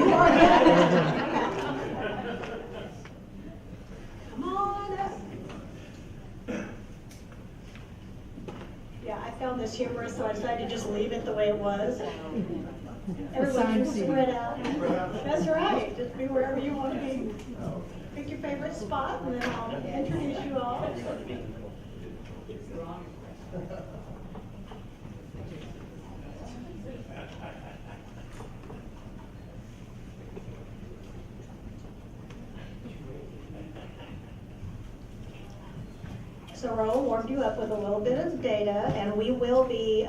Come on up. Yeah, I found this humorous, so I decided to just leave it the way it was. Everyone can spread out. That's right. Just be wherever you want to be. Pick your favorite spot, and then I'll introduce you all. So Raul warmed you up with a little bit of data, and we will be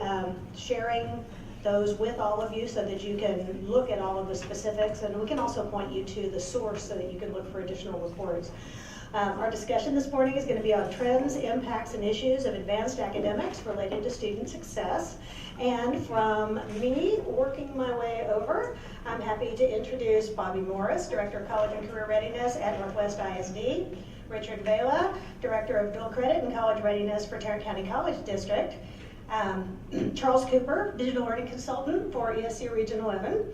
sharing those with all of you so that you can look at all of the specifics, and we can also point you to the source so that you can look for additional reports. Our discussion this morning is going to be on trends, impacts, and issues of advanced academics related to student success. And from me working my way over, I'm happy to introduce Bobby Morris, Director of College and Career Readiness at Northwest ISD, Richard Vela, Director of Dual Credit and College Readiness for Tarrant County College District, Charles Cooper, Digital Learning Consultant for ESC Region 11,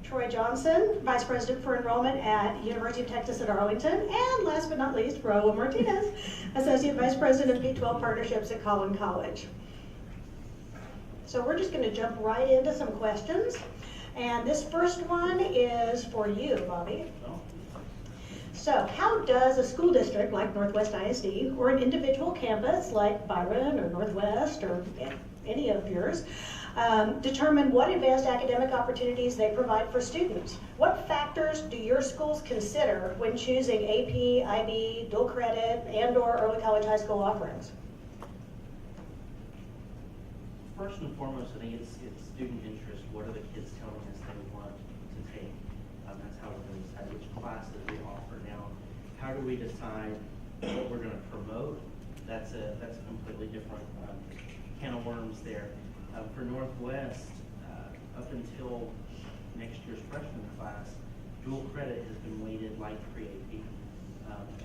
Troy Johnson, Vice President for Enrollment at University of Texas at Arlington, and last but not least, Raul Martinez, Associate Vice President of P-12 Partnerships at Collin College. So we're just going to jump right into some questions, and this first one is for you, Bobby. So how does a school district like Northwest ISD or an individual campus like Byron or Northwest or any of yours determine what advanced academic opportunities they provide for students? What factors do your schools consider when choosing AP, IB, dual credit, and/or early college high school offerings? First and foremost, I think it's student interest. What are the kids telling us they want to take? That's how we're going to decide which classes we offer. Now, how do we decide what we're going to promote? That's a completely different can of worms there. For Northwest, up until next year's freshman class, dual credit has been weighted like pre-AP,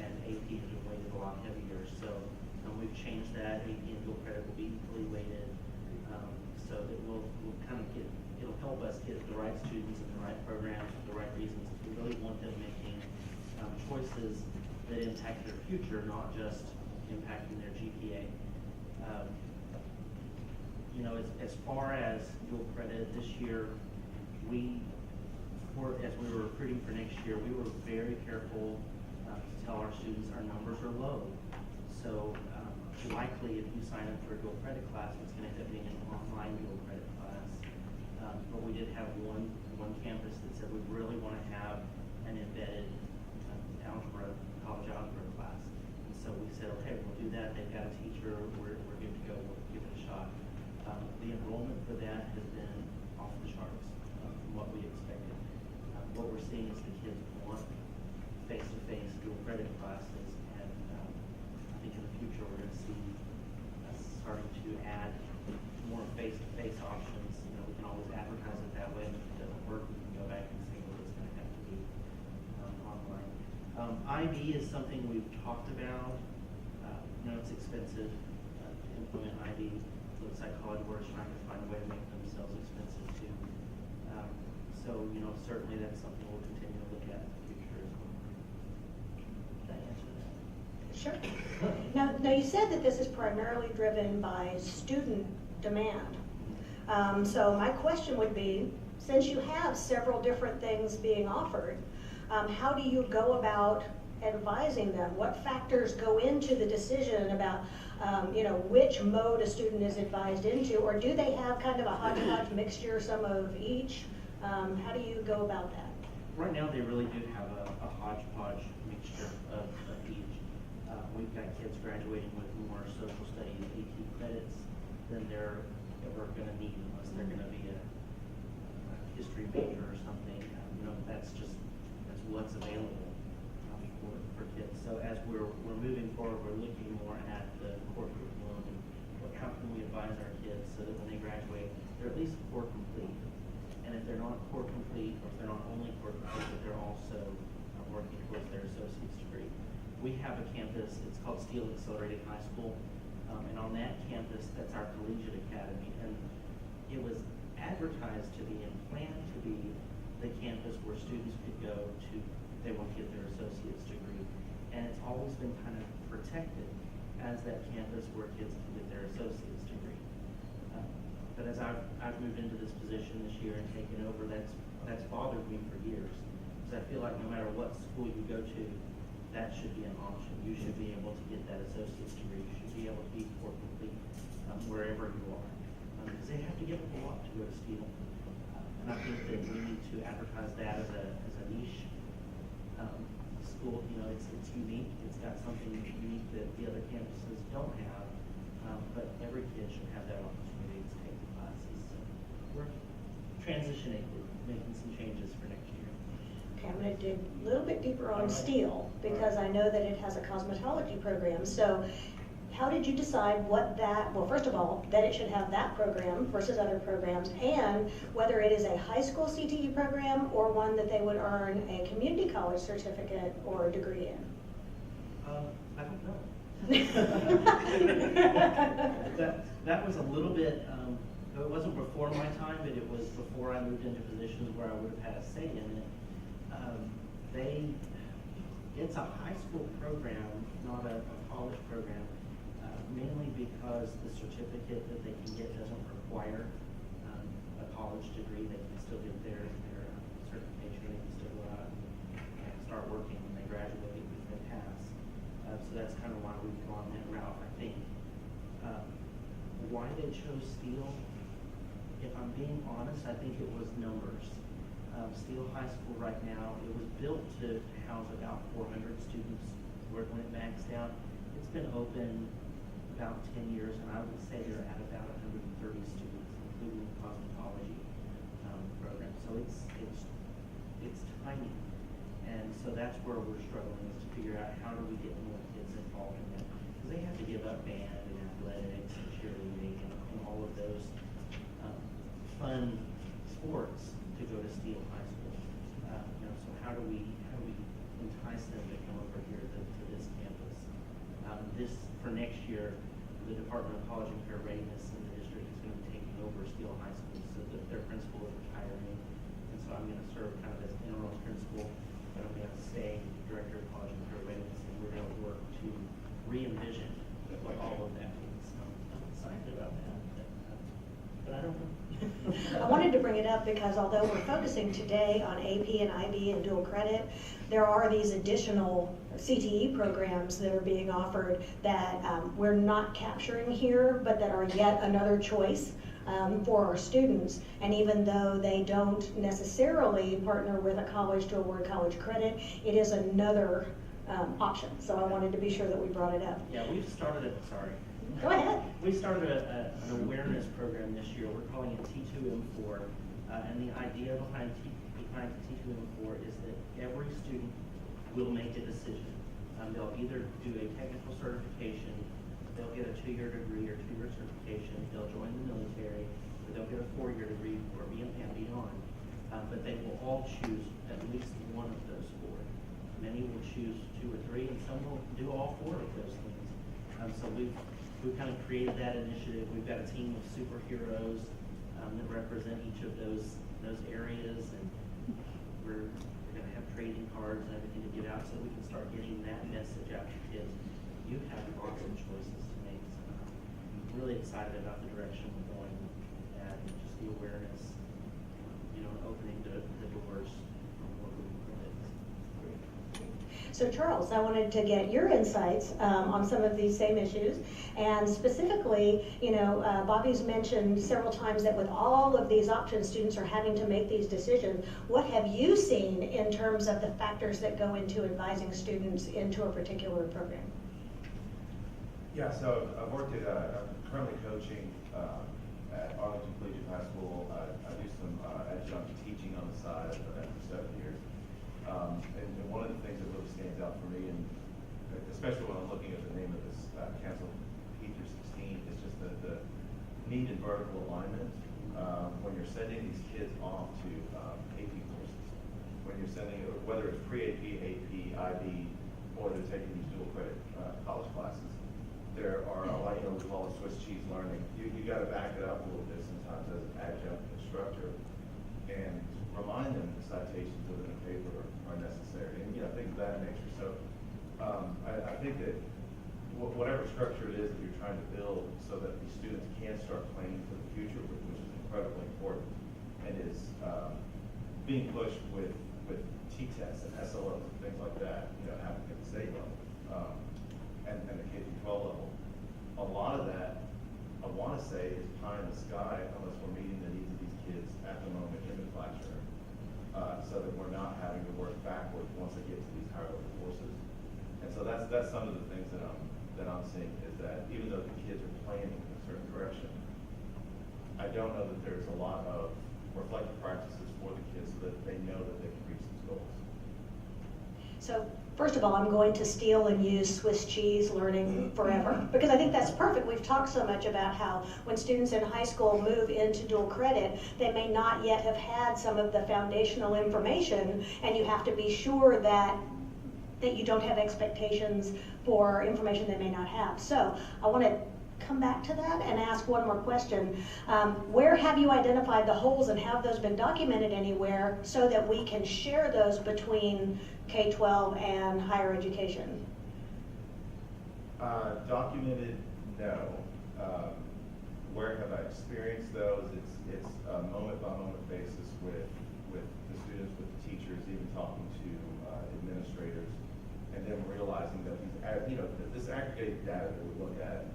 and AP has been weighted a lot heavier. So we've changed that. AP and dual credit will be equally weighted, so that we'll kind of it'll help us get the right students in the right programs for the right reasons. We really want them making choices that impact their future, not just impacting their GPA. As far as dual credit this year, as we were recruiting for next year, we were very careful to tell our students our numbers are low. So likely if you sign up for a dual credit class, it's going to end up being an online dual credit class. But we did have one campus that said we really want to have an embedded college algebra class. And so we said, okay, we'll do that. They've got a teacher. We're good to go. We'll give it a shot. The enrollment for that has been off the charts from what we expected. What we're seeing is the kids want face-to-face dual credit classes, and I think in the future we're going to see us starting to add more face-to-face options. We can always advertise it that way, and if it doesn't work, we can go back and say, well, it's going to have to be online. IB is something we've talked about. It's expensive to implement IB. Looks like college boards trying to find a way to make themselves expensive too. So certainly that's something we'll continue to look at in the future as well. Did I answer that? Sure. Now you said that this is primarily driven by student demand. So my question would be, since you have several different things being offered, how do you go about advising them? What factors go into the decision about which mode a student is advised into, or do they have kind of a hodgepodge mixture, some of each? How do you go about that? Right now they really do have a hodgepodge mixture of each. We've got kids graduating with more social studies AP credits than they're ever going to need unless they're going to be a history major or something. That's what's available for kids. So as we're moving forward, we're looking more at the core curriculum and how can we advise our kids so that when they graduate, they're at least core complete. And if they're not core complete, or if they're not only core complete, but they're also working towards their associate's degree. We have a campus, it's called Steele Accelerated High School, and on that campus, that's our collegiate academy. And it was advertised to be and planned to be the campus where students could go to, they want to get their associate's degree. And it's always been kind of protected as that campus where kids can get their associate's degree. But as I've moved into this position this year and taken over, that's bothered me for years. Because I feel like no matter what school you go to, that should be an option. You should be able to get that associate's degree. You should be able to be core complete wherever you are. Because they have to give up a lot to go to Steele. And I think that we need to advertise that as a niche school. You know, it's unique. It's got something unique that the other campuses don't have. But every kid should have that opportunity to take the classes. So we're transitioning, making some changes for next year. Okay, I'm going to dig a little bit deeper on Steele because I know that it has a cosmetology program. So how did you decide what that, well, first of all, that it should have that program versus other programs, and whether it is a high school CTE program or one that they would earn a community college certificate or a degree in? I don't know. that was a little bit, it wasn't before my time, but it was before I moved into positions where I would have had a say in it. It's a high school program, not a college program. Mainly because the certificate that they can get doesn't require a college degree. They can still get their certification. They can still go out and start working when they graduate if they pass. So that's kind of why we've gone that route, I think. Why they chose Steele, if I'm being honest, I think it was numbers. Steele High School right now, it was built to house about 400 students when it maxed out. It's been open about 10 years, and I would say they're at about 130 students, including the cosmetology program. So it's tiny, and so that's where we're struggling, is to figure out how do we get more kids involved in that, because they have to give up band and athletics and cheerleading and all of those fun sports to go to Steele High School. So how do we entice them to come over here to this campus? For next year, the Department of College and Career Readiness in the district is going to be taking over Steele High School, so that their principal is retiring, and so I'm going to serve kind of as interim principal, but I'm going to stay director of College and Career Readiness, and we're going to work to re-envision what all of that means. I'm excited about that, but I don't know. I wanted to bring it up because although we're focusing today on AP and IB and dual credit, there are these additional CTE programs that are being offered that we're not capturing here, but that are yet another choice for our students. And even though they don't necessarily partner with a college to award college credit, it is another option. So I wanted to be sure that we brought it up. Yeah, we've started it, sorry. Go ahead. We started an awareness program this year. We're calling it T2M4, and the idea behind T2M4 is that every student will make a decision. They'll either do a technical certification, they'll get a 2-year degree or 2-year certification, they'll join the military, or they'll get a 4-year degree or beyond. But they will all choose at least one of those 4. Many will choose 2 or 3, and some will do all 4 of those things. So we've kind of created that initiative. We've got a team of superheroes that represent each of those areas, and we're going to have trading cards and everything to give out so we can start getting that message out to kids. You have lots of choices to make. So I'm really excited about the direction we're going with that, and just the awareness, opening the doors from what we So Charles, I wanted to get your insights on some of these same issues, and specifically, Bobby's mentioned several times that with all of these options, students are having to make these decisions. What have you seen in terms of the factors that go into advising students into a particular program? Yeah, so I've worked at, I'm currently coaching at Arlington Collegiate High School. I do some adjunct teaching on the side for 7 years. And one of the things that really stands out for me, and especially when I'm looking at the name of this council, Teacher 16, is just the need in vertical alignment. When you're sending these kids off to AP courses, when you're sending, whether it's pre-AP, AP, IB, or they're taking these dual credit college classes, there are a lot, we call it Swiss cheese learning. You got to back it up a little bit sometimes as an adjunct instructor. And remind them the citations within the paper are necessary, and things of that nature. So I think that whatever structure it is that you're trying to build so that the students can start planning for the future, which is incredibly important, and is being pushed with T-tests and SLOs and things like that, happening at the state level and the K-12 level. A lot of that, I want to say, is pie in the sky unless we're meeting the needs of these kids at the moment in the classroom, so that we're not having to work backwards once they get to these higher level courses. And so that's some of the things that I'm seeing, is that even though the kids are planning in a certain direction, I don't know that there's a lot of reflective practices for the kids so that they know that they can reach these goals. So first of all, I'm going to steal and use Swiss cheese learning forever, because I think that's perfect. We've talked so much about how when students in high school move into dual credit, they may not yet have had some of the foundational information, and you have to be sure that you don't have expectations for information they may not have. So I want to come back to that and ask one more question. Where have you identified the holes, and have those been documented anywhere so that we can share those between K-12 and higher education? Documented, no. Where have I experienced those? It's a moment by moment basis with the students, with the teachers, even talking to administrators, and then realizing that this aggregated data that we look at,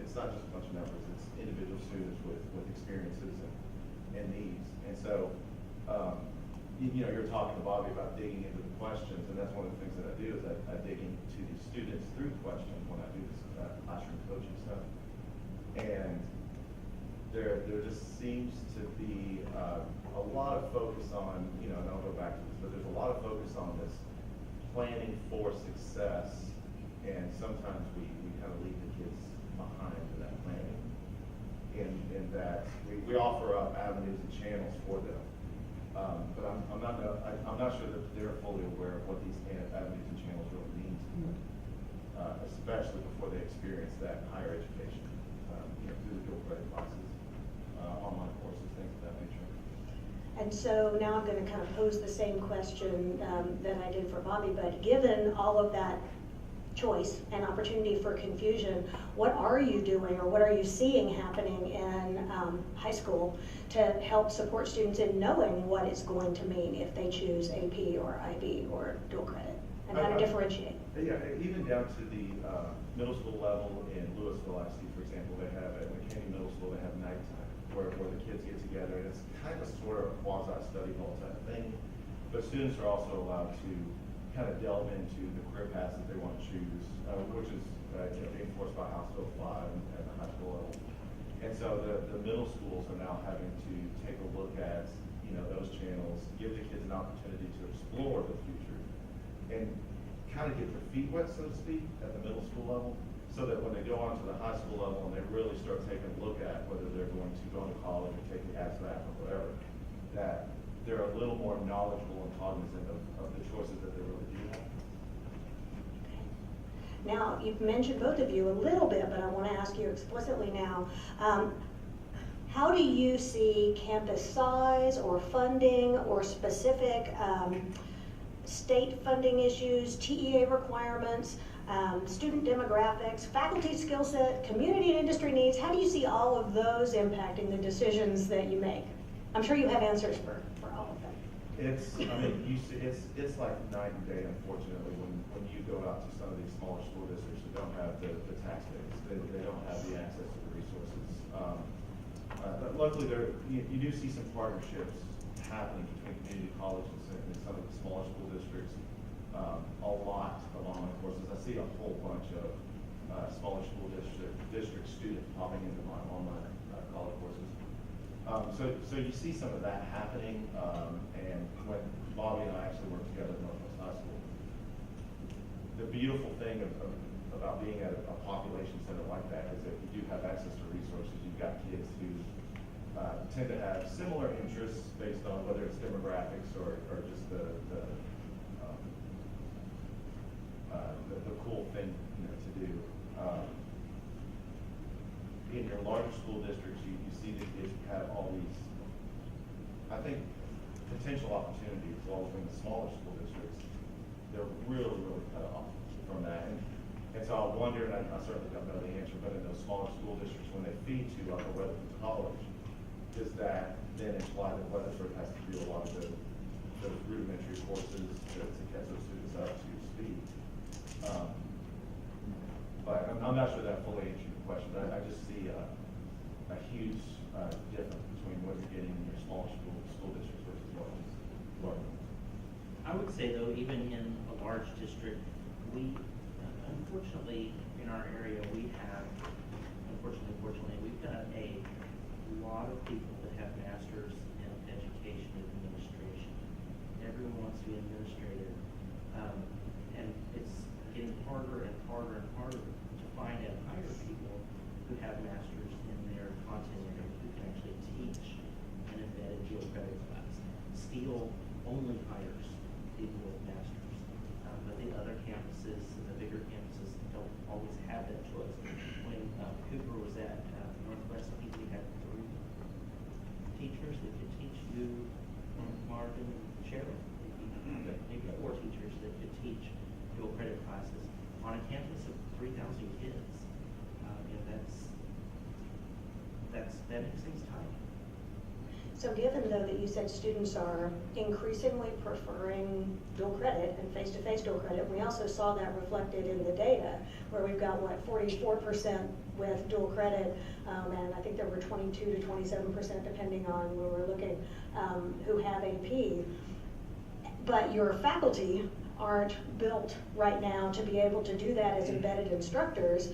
it's not just a bunch of numbers, it's individual students with experiences and needs. And so, you're talking to Bobby about digging into the questions, and that's one of the things that I do, is I dig into the students through questions when I do this classroom coaching stuff. And there just seems to be a lot of focus on, and I'll go back to this, but there's a lot of focus on this planning for success, and sometimes we kind of leave the kids behind in that planning, in that we offer up avenues and channels for them, but I'm not sure that they're fully aware of what these avenues and channels really mean to them, especially before they experience that higher education, through the dual credit classes, online courses, things of that nature. And so now I'm going to kind of pose the same question that I did for Bobby, but given all of that choice and opportunity for confusion, what are you doing, or what are you seeing happening in high school to help support students in knowing what it's going to mean if they choose AP or IB or dual credit, and how to differentiate? Yeah, even down to the middle school level in Louisville, I see, for example, they have at McKinney Middle School, they have nighttime where the kids get together, and it's kind of sort of a quasi-study hall type of thing, but students are also allowed to kind of delve into the career paths that they want to choose, which is being forced by House Bill 5 at the high school level. And so the middle schools are now having to take a look at those channels, give the kids an opportunity to explore the future, and kind of get their feet wet, so to speak, at the middle school level, so that when they go on to the high school level and they really start taking a look at whether they're going to go to college or take the ASVAB or whatever, that they're a little more knowledgeable and cognizant of the choices that they really do have. Now, you've mentioned, both of you, a little bit, but I want to ask you explicitly now. How do you see campus size or funding or specific state funding issues, TEA requirements, student demographics, faculty skill set, community and industry needs? How do you see all of those impacting the decisions that you make? I'm sure you have answers for all of them. It's like night and day, unfortunately, when you go out to some of these smaller school districts that don't have the tax base, they don't have the access to the resources. But luckily, you do see some partnerships happening between community colleges and some of the smaller school districts. A lot of online courses. I see a whole bunch of smaller school district students popping into my online college courses. So you see some of that happening, and when Bobby and I actually worked together at Northwest High School, the beautiful thing about being at a population center like that is that you do have access to resources. You've got kids who tend to have similar interests based on whether it's demographics or just the cool thing to do. In your larger school districts, you see that kids have all these. I think potential opportunities, all within the smaller school districts, they're really, really cut off from that. And so I wonder, and I certainly don't know the answer, but in those smaller school districts, when they feed to like a Weatherford College, does that then imply that Weatherford has to do a lot of those rudimentary courses to catch those students up to speed? But I'm not sure that fully answers your question, but I just see a huge difference between what you're getting in your small school districts versus large ones. I would say though, even in a large district, we, unfortunately, in our area, we have, unfortunately, we've got a lot of people that have masters in education and administration. Everyone wants to be administrative, and it's getting harder and harder and harder to find and hire people who have masters in their content area who can actually teach an embedded dual credit class. Steel only hires people with masters, but the other campuses, the bigger campuses, don't always have that choice. When Cooper was at Northwest, I think we had 3 teachers that could teach you Martin and Cheryl. Maybe 4 teachers that could teach dual credit classes on a campus of 3,000 kids. That makes things tight. So given though that you said students are increasingly preferring dual credit and face-to-face dual credit, we also saw that reflected in the data where we've got 44% with dual credit, and I think there were 22 to 27% depending on where we're looking, who have AP. But your faculty aren't built right now to be able to do that as embedded instructors.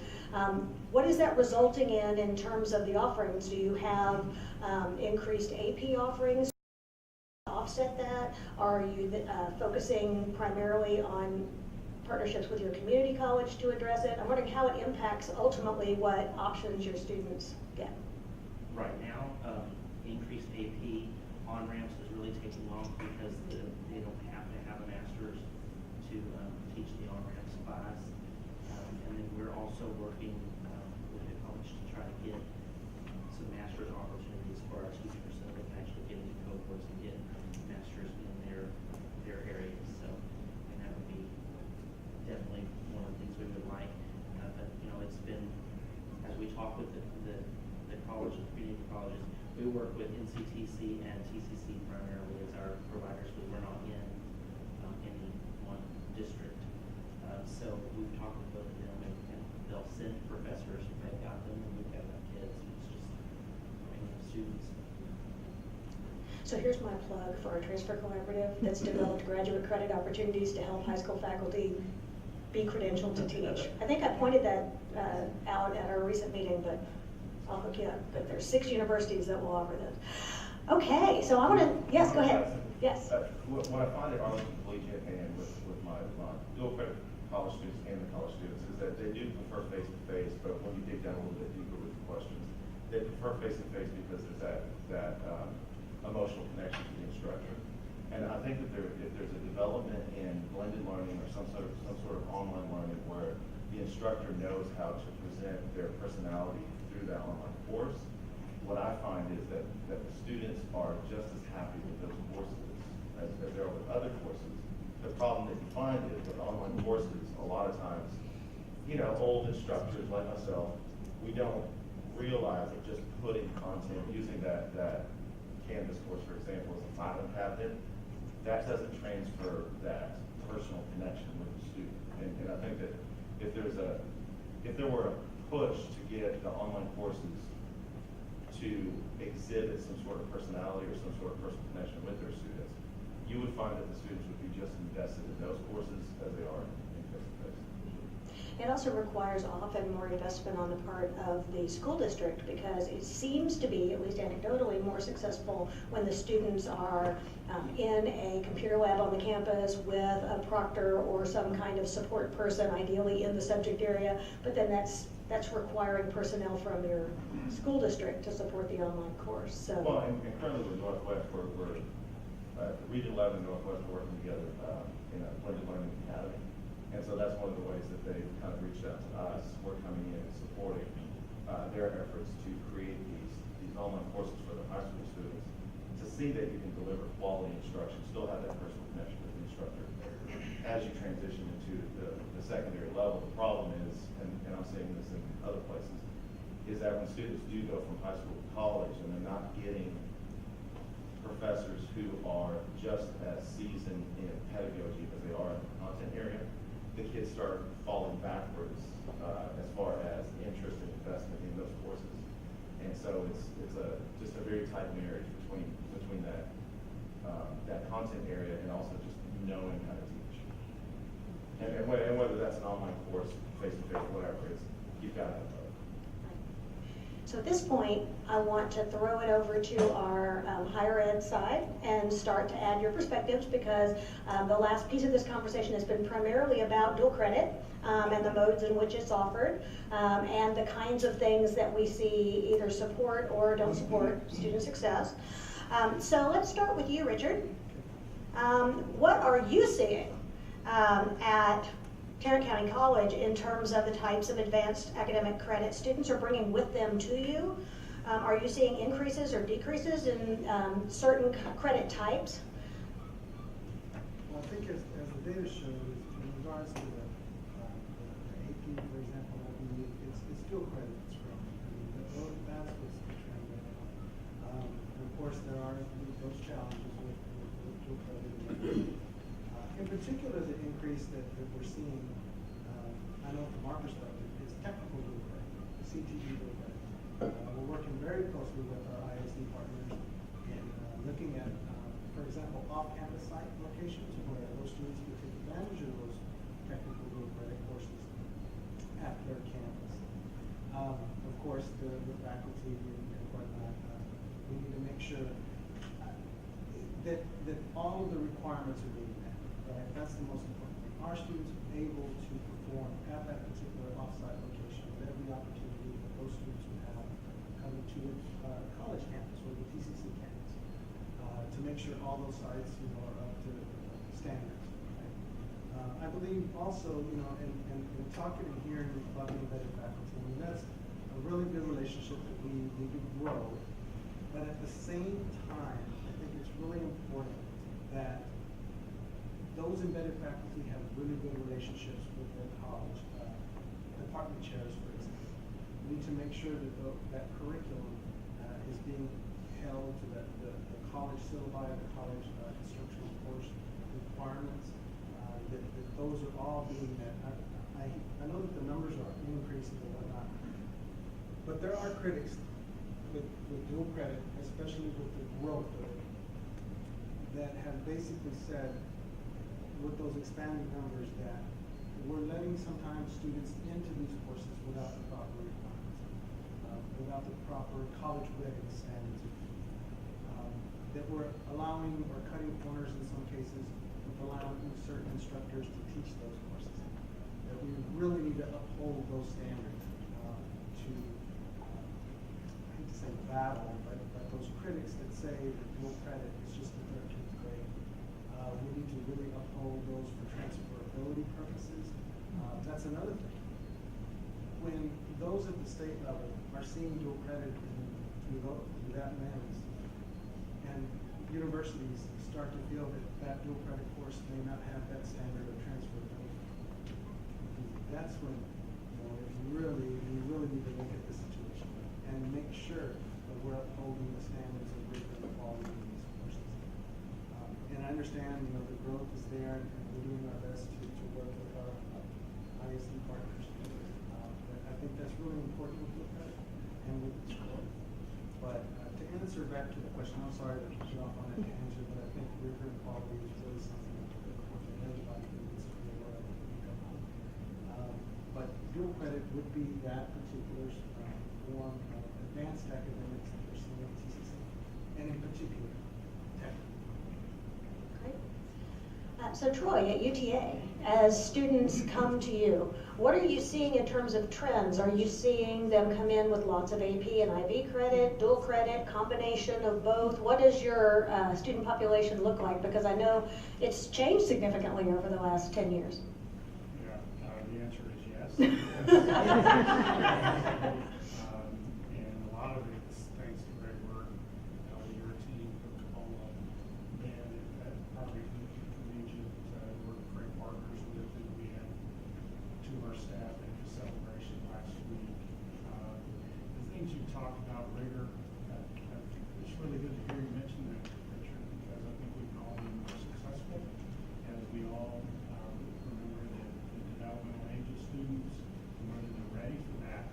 What is that resulting in terms of the offerings? Do you have increased AP offerings to offset that? Are you focusing primarily on partnerships with your community college to address it? I'm wondering how it impacts ultimately what options your students get. Right now, increased AP on-ramps is really taking off because they don't have to have a master's to teach the on-ramps class. And then we're also working with the college to try to get some master's opportunities for our teachers so they can actually get into cohorts and get masters in their areas. So, and that would be definitely one of the things we would like. But it's been, as we talk with the college and community colleges, we work with NCTC and TCC primarily as our providers, because we're not in any one district. So we've talked with both of them, and they'll send professors if they've got them, and we've got enough kids. It's just students. So here's my plug for our transfer collaborative that's developed graduate credit opportunities to help high school faculty be credentialed to teach. I think I pointed that out at our recent meeting, but I'll hook you up. But there's 6 universities that will offer this. Okay, so I want to, yes, go ahead. Yes. What I find at Arlington Collegiate and with my dual credit college students and the college students is that they do prefer face-to-face, but when you dig down a little bit deeper with the questions, they prefer face-to-face because there's that emotional connection to the instructor. And I think that if there's a development in blended learning or some sort of online learning where the instructor knows how to present their personality through that online course, what I find is that the students are just as happy with those courses as they are with other courses. The problem that you find is with online courses, a lot of times, old instructors like myself, we don't realize that just putting content, using that Canvas course, for example, as a filing cabinet, that doesn't transfer that personal connection with the student. And I think that if there were a push to get the online courses to exhibit some sort of personality or some sort of personal connection with their students, you would find that the students would be just invested in those courses as they are in face-to-face. It also requires often more investment on the part of the school district because it seems to be, at least anecdotally, more successful when the students are in a computer lab on the campus with a proctor or some kind of support person, ideally in the subject area, but then that's requiring personnel from your school district to support the online course. So. Well, and currently with Northwest, we're Region 11 and Northwest are working together in a blended learning academy. And so that's one of the ways that they've kind of reached out to us. We're coming in and supporting their efforts to create these online courses for the high school students to to see that you can deliver quality instruction, still have that personal connection with the instructor as you transition into the secondary level. The problem is, and I'm seeing this in other places, is that when students do go from high school to college and they're not getting professors who are just as seasoned in pedagogy as they are in the content area, the kids start falling backwards as far as interest and investment in those courses. And so it's just a very tight marriage between that content area and also just knowing how to teach. And whether that's an online course, face-to-face, whatever, you've got to have both. So at this point, I want to throw it over to our higher ed side and start to add your perspectives, because the last piece of this conversation has been primarily about dual credit and the modes in which it's offered, and the kinds of things that we see either support or don't support student success. So let's start with you, Richard. What are you seeing at Tarrant County College in terms of the types of advanced academic credit students are bringing with them to you? Are you seeing increases or decreases in certain credit types? Well, I think as the data shows, in regards to the AP, for example, it's dual credit that's growing. I mean, that's what's the trend right now. And of course, there are those challenges with dual credit. In particular, the increase that we're seeing, I know from our perspective, is technical dual credit, CTE dual credit. We're working very closely with our ISD partners in looking at, for example, off-campus site locations where those students can take advantage of those technical dual credit courses at their campus. Of course, the faculty and whatnot, we need to make sure that all of the requirements are being met. Right? That's the most important thing. Our students are able to perform at that particular offsite location with every opportunity that those students would have coming to the college campus or the TCC campus to make sure all those sites, are up to standards. Right? I believe also, and talking and hearing about the embedded faculty, I mean, that's a really good relationship that we need to grow. But at the same time, I think it's really important that those embedded faculty have really good relationships with their college department chairs, for example. We need to make sure that that curriculum is being held to the college syllabi, the college instructional course requirements, that those are all being met. I know that the numbers are increasing and whatnot, but there are critics with dual credit, especially with the growth of it, that have basically said, with those expanding numbers, that we're letting sometimes students into these courses without the proper requirements, without the proper college readiness standards, that we're allowing or cutting corners in some cases with allowing certain instructors to teach those courses. That we really need to uphold those standards to, I hate to say battle, but those critics that say that dual credit is just the 13th grade. We need to really uphold those for transferability purposes. That's another thing. When those at the state level are seeing dual credit through that lens, and universities start to feel that dual credit course may not have that standard of transferability, that's when we really need to look at the situation and make sure that we're upholding the standards of rigor and quality in these courses. And I understand, the growth is there, and we're doing our best to work with our ISD partners. I think that's really important with dual credit and with the score. But to answer back to the question, I'm sorry to get off on that tangent, but I think rigor and quality is really something that's critical to everybody who needs to be aware of. But dual credit would be that particular form of advanced academics that we're seeing at TCC, and in particular, tech. Great. So Troy, at UTA, as students come to you, what are you seeing in terms of trends? Are you seeing them come in with lots of AP and IB credit, dual credit, combination of both? What does your student population look like? Because I know it's changed significantly over the last 10 years. Yeah, the answer is yes. And a lot of it's thanks to great work. Your team, Coach rigor. It's really good to hear you mention that, Richard, because I think we can all be more successful as we all remember that the developmental age of students, and whether they're ready for that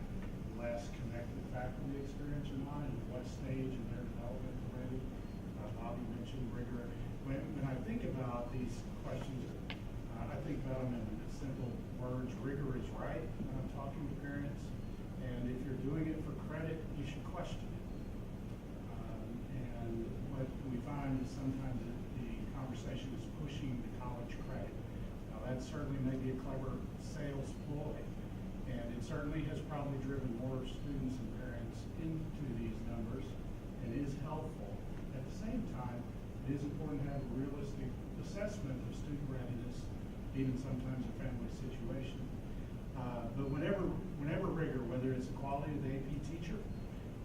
less connected faculty experience or not, and what stage in their development they're ready. Bobby mentioned rigor. When I think about these questions, I think about them in the simple words. Rigor is right when I'm talking to parents, and if you're doing it for credit, you should question it. And what we find is sometimes that the conversation is pushing the college credit. Now that certainly may be a clever sales ploy, and it certainly has probably driven more students and parents into these numbers and is helpful. At the same time, it is important to have a realistic assessment of student readiness, even sometimes a family situation. But whenever rigor, whether it's the quality of the AP teacher,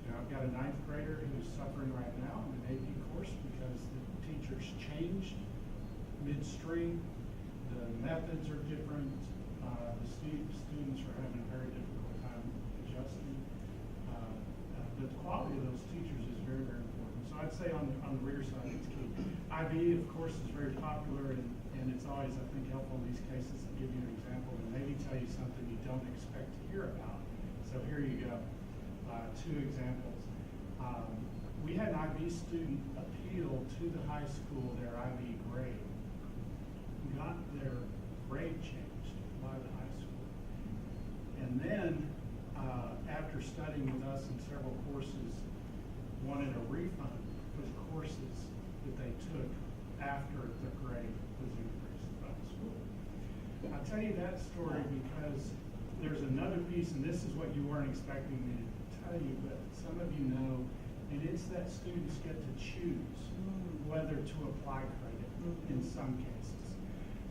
I've got a 9th grader who's suffering right now in an AP course because the teachers changed midstream. The methods are different. The students are having a very difficult time adjusting. But the quality of those teachers is very, very important. So I'd say on the rigor side, it's key. IB, of course, is very popular, and it's always, I think, helpful in these cases to give you an example and maybe tell you something you don't expect to hear about. So here you go. 2 examples. We had an IB student appeal to the high school their IB grade, got their grade changed by the high school. And then, after studying with us in several courses, wanted a refund for the courses that they took after their grade was increased by the school. I'll tell you that story because there's another piece, and this is what you weren't expecting me to tell you, but some of you know, and it's that students get to choose whether to apply credit in some cases.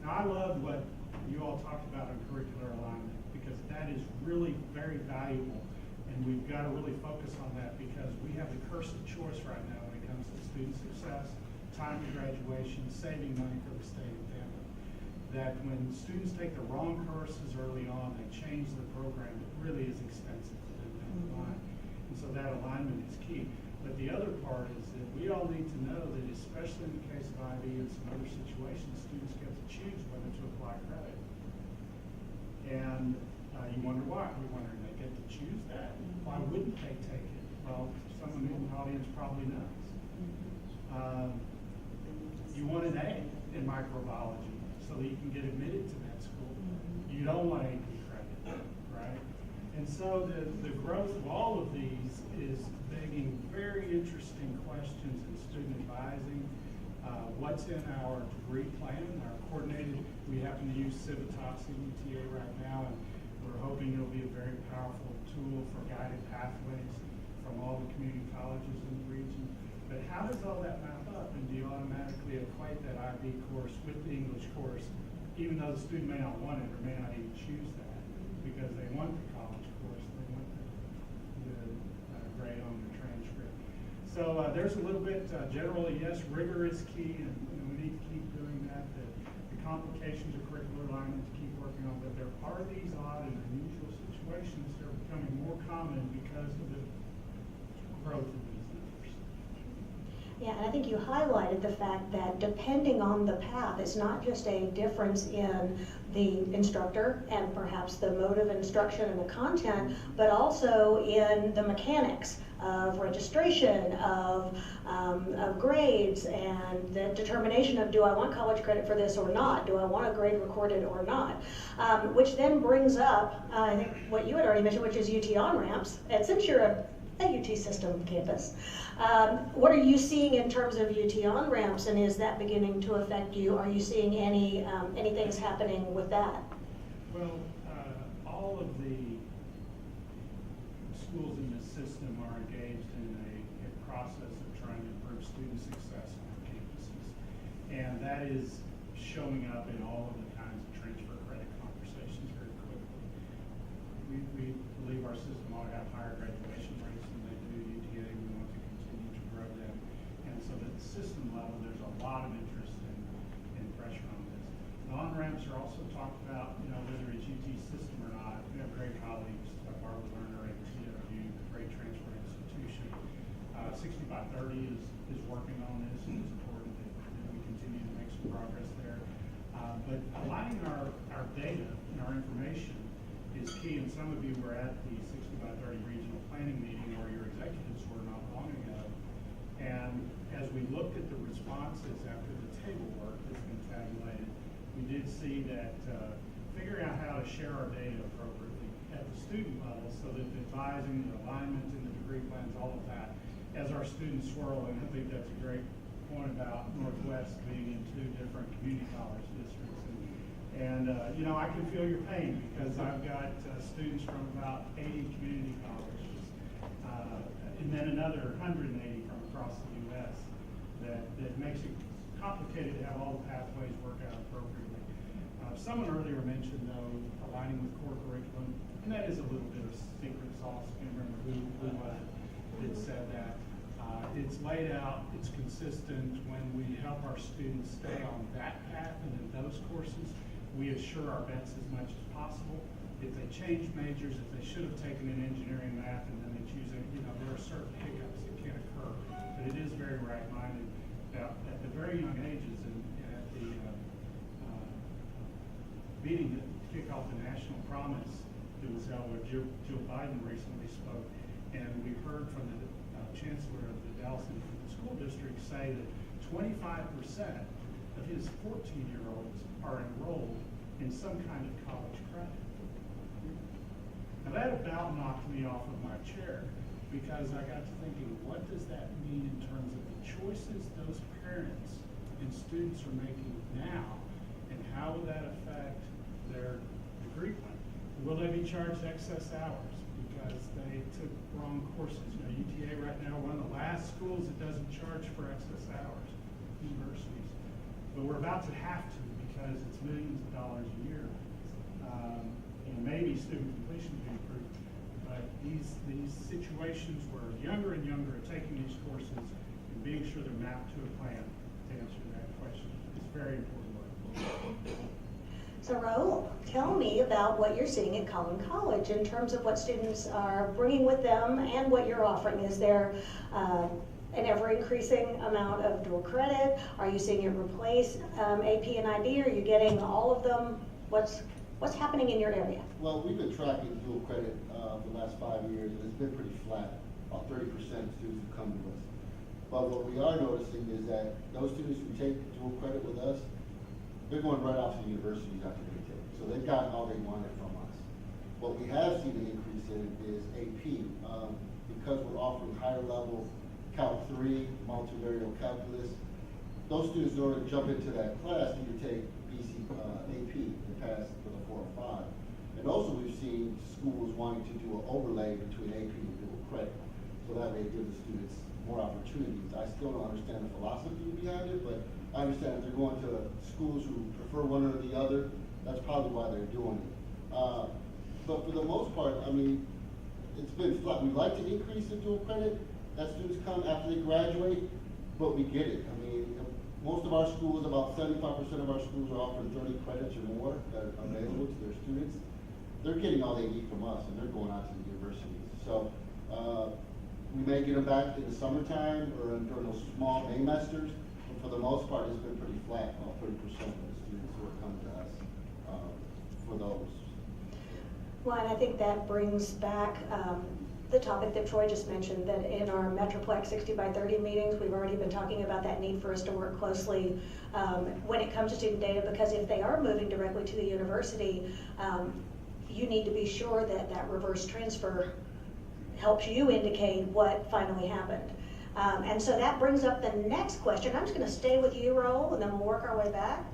Now, I love what you all talked about on curricular alignment because that is really very valuable, and we've got to really focus on that because we have the curse of choice right now when it comes to student success, time to graduation, saving money for the state and family. That when students take the wrong courses early on, they change the program, it really is expensive for them down the line. And so that alignment is key. But the other part is that we all need to know that, especially in the case of IB and some other situations, students get to choose whether to apply credit. And you wonder why. You wonder, they get to choose that. Why wouldn't they take it? Well, someone in the audience probably knows. You want an A in microbiology so that you can get admitted to that school. You don't want AP credit, right? And so the growth of all of these is begging very interesting questions in student advising. What's in our degree plan, our coordinated, we happen to use Civitas UTA right now, and we're hoping it'll be a very powerful tool for guided pathways from all the community colleges in the region. But how does all that map up, and do you automatically equate that IB course with the English course, even though the student may not want it or may not even choose that because they want the college course, they want the grade on their transcript. So there's a little bit, generally, yes, rigor is key, and we need to keep doing that. The complications of curricular alignment to keep working on, but there are these odd and unusual situations that are becoming more common because of the growth of these numbers. Yeah, and I think you highlighted the fact that depending on the path, it's not just a difference in the instructor and perhaps the mode of instruction and the content, but also in the mechanics of registration, of grades, and the determination of do I want college credit for this or not? Do I want a grade recorded or not? Which then brings up, I think what you had already mentioned, which is UT on-ramps. And since you're a UT system campus, what are you seeing in terms of UT on-ramps, and is that beginning to affect you? Are you seeing any things happening with that? Well, all of the schools in this system are engaged in a process of trying to improve student success on our campuses. And that is showing up in all of the kinds of transfer credit conversations very quickly. We believe our system ought to have higher graduation rates than they do UTA. We want to continue to grow them. And so at the system level, there's a lot of interest in pressure on this. The on-ramps are also talked about, whether it's UT system or not. We have great colleagues, Arlington or TW, great transfer institution. already is working on this, and it's important that we continue to make some progress there. But aligning our data and our information is key, and some of you were at the 60x30 regional planning meeting where your executives were not long ago. And as we looked at the responses after the table work that's been tabulated, we did see that figuring out how to share our data appropriately at the student level so that the advising, the alignment, and the degree plans, all of that, as our students swirl, and I think that's a great point about Northwest being in 2 different community college districts. And you know, I can feel your pain because I've got students from about 80 community colleges, and then another 180 from across the U.S. that makes it complicated to have all the pathways work out appropriately. Someone earlier mentioned, though, aligning with core curriculum, and that is a little bit of secret sauce. I can't remember who was it that said that. It's laid out, it's consistent. When we help our students stay on that path and in those courses, we assure our bets as much as possible. If they change majors, if they should have taken an engineering math and then they choose it, you know, there are certain hiccups that can occur. But it is very right-minded. Now, at the very young ages and at the meeting that kicked off the National Promise that was held where Joe Biden recently spoke, and we heard from the Chancellor of the Dallas Independent School District say that 25% of his 14-year-olds are enrolled in some kind of college credit. Now that about knocked me off of my chair because I got to thinking, what does that mean in terms of the choices those parents and students are making now, and how will that affect their degree plan? Will they be charged excess hours because they took wrong courses? You know, UTA right now, one of the last schools that doesn't charge for excess hours, universities. But we're about to have to because it's millions of dollars a year. And maybe student completion will be improved. But these situations where younger and younger are taking these courses and being sure they're mapped to a plan to answer that question is very important work. So Raul, tell me about what you're seeing at Collin College in terms of what students are bringing with them and what you're offering. Is there an ever-increasing amount of dual credit? Are you seeing it replace AP and IB? Are you getting all of them? What's happening in your area? Well, we've been tracking dual credit for the last 5 years, and it's been pretty flat. About 30% of students who come to us. But what we are noticing is that those students who take dual credit with us, they're going right off to the universities after they take. So they've gotten all they wanted from us. What we have seen an increase in is AP. Because we're offering higher level Calc 3, multivariate calculus, those students in order to jump into that class need to take BC AP and pass with a 4 or 5. And also we've seen schools wanting to do an overlay between AP and dual credit. So that way it gives the students more opportunities. I still don't understand the philosophy behind it, but I understand if they're going to schools who prefer one or the other, that's probably why they're doing it. But for the most part, I mean, it's been flat. We'd like to increase the dual credit that students come after they graduate, but we get it. I mean, most of our schools, about 75% of our schools are offering 30 credits or more that are available to their students. They're getting all they need from us, and they're going out to the universities. So we may get them back in the summertime or during those small Maymesters, but for the most part, it's been pretty flat. About 30% of the students who are coming to us for those. Well, and I think that brings back the topic that Troy just mentioned, that in our Metroplex 60x30 meetings, we've already been talking about that need for us to work closely when it comes to student data, because if they are moving directly to the university, you need to be sure that that reverse transfer helps you indicate what finally happened. And so that brings up the next question. I'm just going to stay with you, Raul, and then we'll work our way back.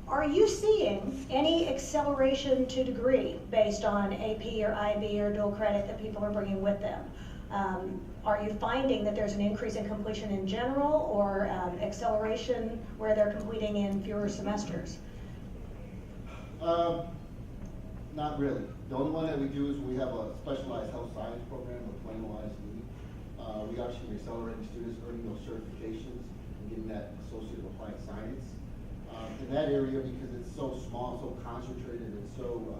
Are you seeing any acceleration to degree based on AP or IB or dual credit that people are bringing with them? Are you finding that there's an increase in completion in general, or acceleration where they're completing in fewer semesters? Not really. The only one that we do is we have a specialized health science program with Plano ISD. We actually accelerating students earning those certifications and getting that associate of applied science. In that area, because it's so small, so concentrated, and so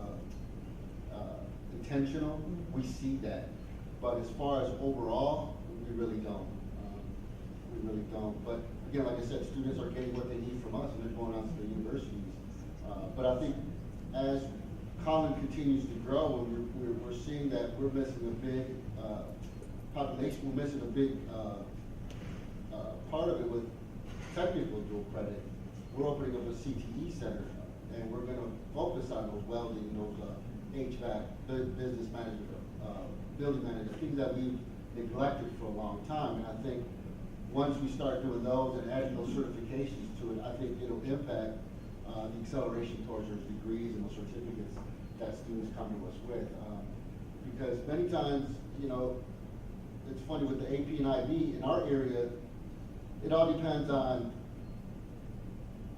intentional, we see that. But as far as overall, we really don't. really don't. But again, like I said, students are getting what they need from us, and they're going on to the universities. But I think as Collin continues to grow, and we're seeing that we're missing a big population, we're missing a big part of it with technical dual credit. We're opening up a CTE center, and we're going to focus on those welding, those HVAC, business management, building management, things that we've neglected for a long time. And I think once we start doing those and adding those certifications to it, I think it'll impact the acceleration towards those degrees and those certificates that students come to us with. Because many times, you know, it's funny with the AP and IB in our area, it all depends on,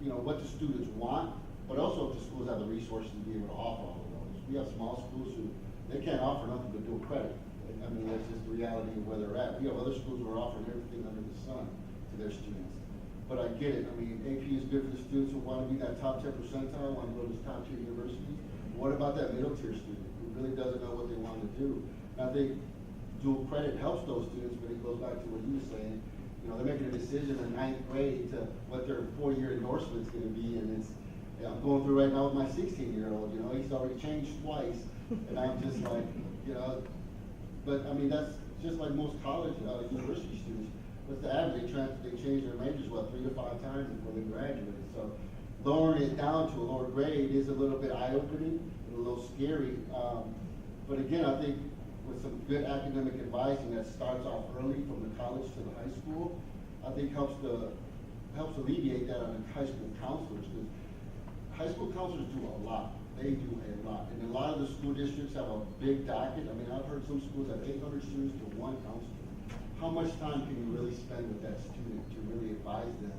you know, what the students want, but also if the schools have the resources to be able to offer all of those. We have small schools who, they can't offer nothing but dual credit. I mean, that's just the reality of where they're at. We have other schools who are offering everything under the sun to their students. But I get it. I mean, AP is good for the students who want to be that top 10 percentile, want to go to this top tier university. What about that middle tier student who really doesn't know what they want to do? And I think dual credit helps those students, but it goes back to what you were saying. You know, they're making a decision in 9th grade to what their 4-year endorsement is going to be, and it's, you know, I'm going through right now with my 16-year-old. You know, he's already changed twice, and I'm just like, you know. But I mean, that's just like most college, university students. What's the average? They change their majors, what, 3 to 5 times before they graduate. So lowering it down to a lower grade is a little bit eye-opening and a little scary. But again, I think with some good academic advising that starts off early from the college to the high school, I think helps alleviate that on the high school counselors. Because high school counselors do a lot. They do a lot. And a lot of the school districts have a big docket. I mean, I've heard some schools have 800 students to 1 counselor. How much time can you really spend with that student to really advise them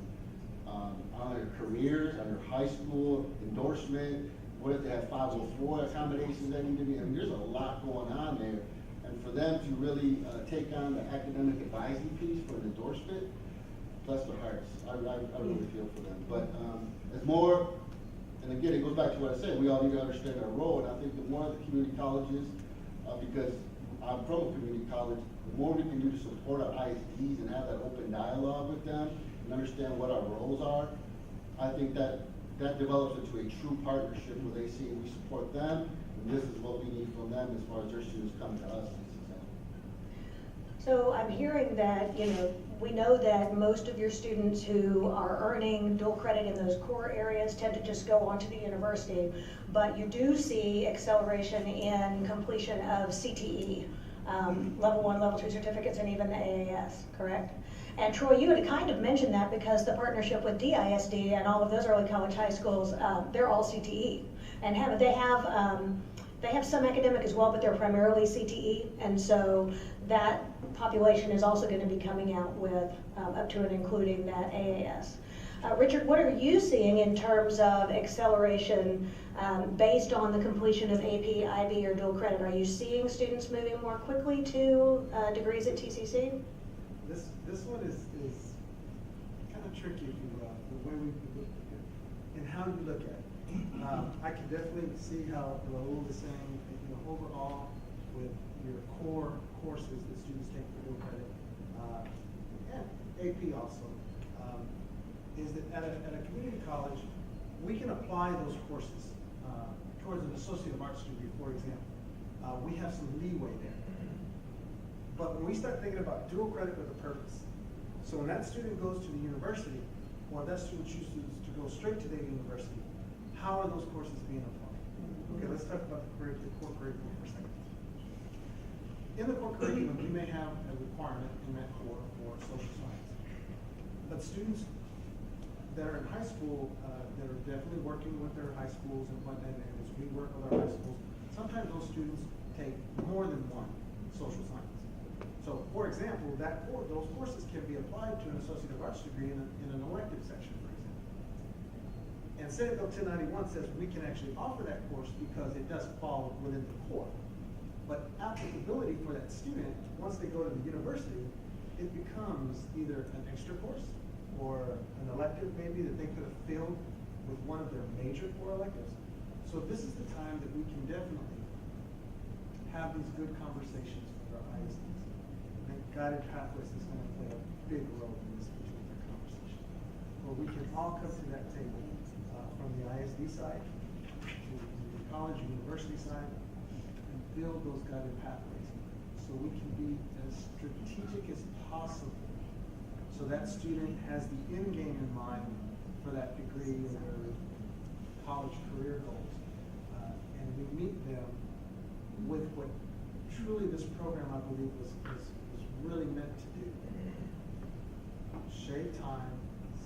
on their careers, on their high school endorsement? What if they have 504 accommodations that need to be? I mean, there's a lot going on there. And for them to really take on the academic advising piece for an endorsement, bless their hearts. I really feel for them. But it's more, and again, it goes back to what I said, we all need to understand our role. And I think the more the community colleges, because I'm from a community college, the more we can do to support our ISDs and have that open dialogue with them and understand what our roles are, I think that develops into a true partnership where they see we support them, and this is what we need from them as far as their students come to us. So I'm hearing that, you know, we know that most of your students who are earning dual credit in those core areas tend to just go on to the university, but you do see acceleration in completion of CTE, level 1, level 2 certificates, and even the AAS, correct? And Troy, you had kind of mentioned that because the partnership with DISD and all of those early college high schools, they're all CTE, and they have some academic as well, but they're primarily CTE, and so that population is also going to be coming out with up to and including that AAS. Richard, what are you seeing in terms of acceleration based on the completion of AP, IB, or dual credit? Are you seeing students moving more quickly to degrees at TCC? This one is kind of tricky, if you will, the way we look at it and how you look at it. I can definitely see how Raul is saying, you know, overall, with your core courses that students take for dual credit, and AP also, is that at a community college, we can apply those courses towards an Associate of Arts degree, for example. We have some leeway there. But when we start thinking about dual credit with a purpose, so when that student goes to the university, or that student chooses to go straight to the university, how are those courses being applied? Okay, let's talk about the core curriculum for a second. In the core curriculum, we may have a requirement in that core for social science. But students that are in high school, that are definitely working with their high schools and whatnot, and as we work with our high schools, sometimes those students take more than one social science. So, for example, those courses can be applied to an Associate of Arts degree in an elective section, for example. And Senate Bill 1091 says we can actually offer that course because it does fall within the core. But applicability for that student, once they go to the university, it becomes either an extra course or an elective maybe that they could have filled with one of their major core electives. So this is the time that we can definitely have these good conversations with our ISDs. guided pathways is going to play a big role in this particular conversation, where we can all come to that table from the ISD side to the college, university side, and build those guided pathways so we can be as strategic as possible, so that student has the end game in mind for that degree or their college career goals, and we meet them with what truly this program, I believe, was really meant to do. Shave time,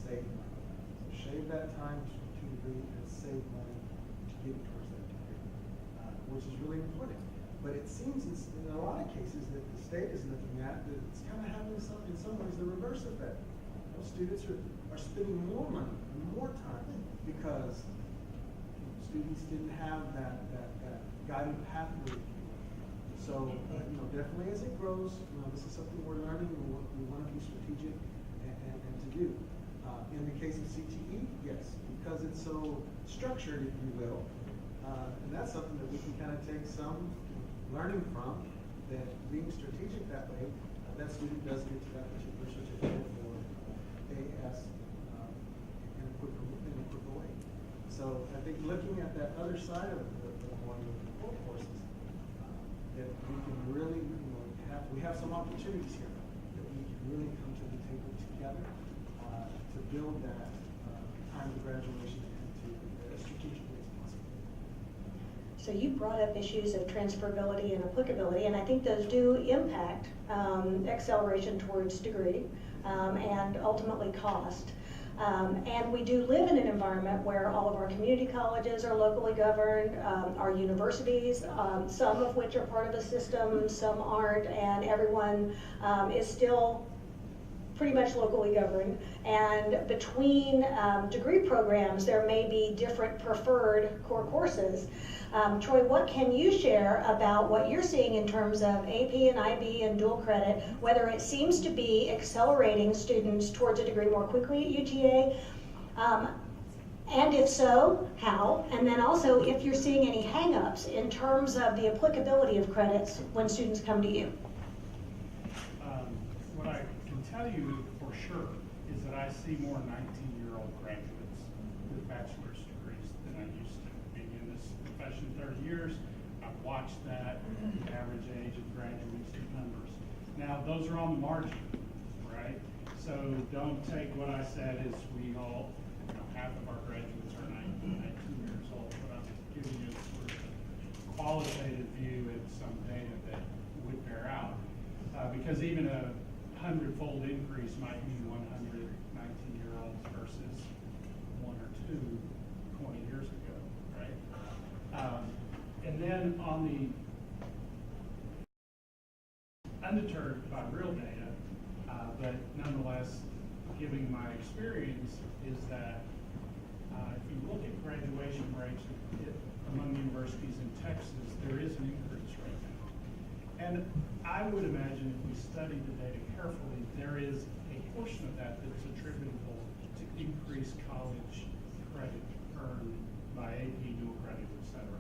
save money. So shave that time to degree and save money to get towards that degree, which is really important. But it seems in a lot of cases that the state is looking at that it's kind of having in some ways the reverse effect. Those students are spending more money and more time because students didn't have that guided pathway. So, definitely as it grows, this is something we're learning and we want to be strategic and to do. In the case of CTE, yes, because it's so structured, if you will, and that's something that we can kind of take some learning from, that being strategic that way, that student does get to that particular certificate or AS in a quicker way. So I think looking at that other side of the coin with the core courses, that we can really, we have some opportunities here that we can really come to the table together to build that time to graduation into as strategically as possible. So you brought up issues of transferability and applicability, and I think those do impact acceleration towards degree and ultimately cost. And we do live in an environment where all of our community colleges are locally governed, our universities, some of which are part of a system, some aren't, and everyone is still pretty much locally governed. And between degree programs, there may be different preferred core courses. Troy, what can you share about what you're seeing in terms of AP and IB and dual credit, whether it seems to be accelerating students towards a degree more quickly at UTA, and if so, how? And then also if you're seeing any hang-ups in terms of the applicability of credits when students come to you. What I can tell you for sure is that I see more 19-year-old graduates with bachelor's degrees than I used to. Being in this profession 30 years, I've watched that average age of graduates to numbers. Now, those are on the margin, right? So don't take what I said as we all, half of our graduates are 19 years old, but I'm giving you sort of a qualitative view of some data that would bear out. Because even a 100-fold increase might mean 100 19-year-olds versus 1 or 2 20 years ago, right? And then on the undeterred by real data, but nonetheless, giving my experience is that if you look at graduation rates among universities in Texas, there is an increase right now. And I would imagine if we study the data carefully, there is a portion of that that's attributable to increased college credit earned by AP, dual credit, et cetera.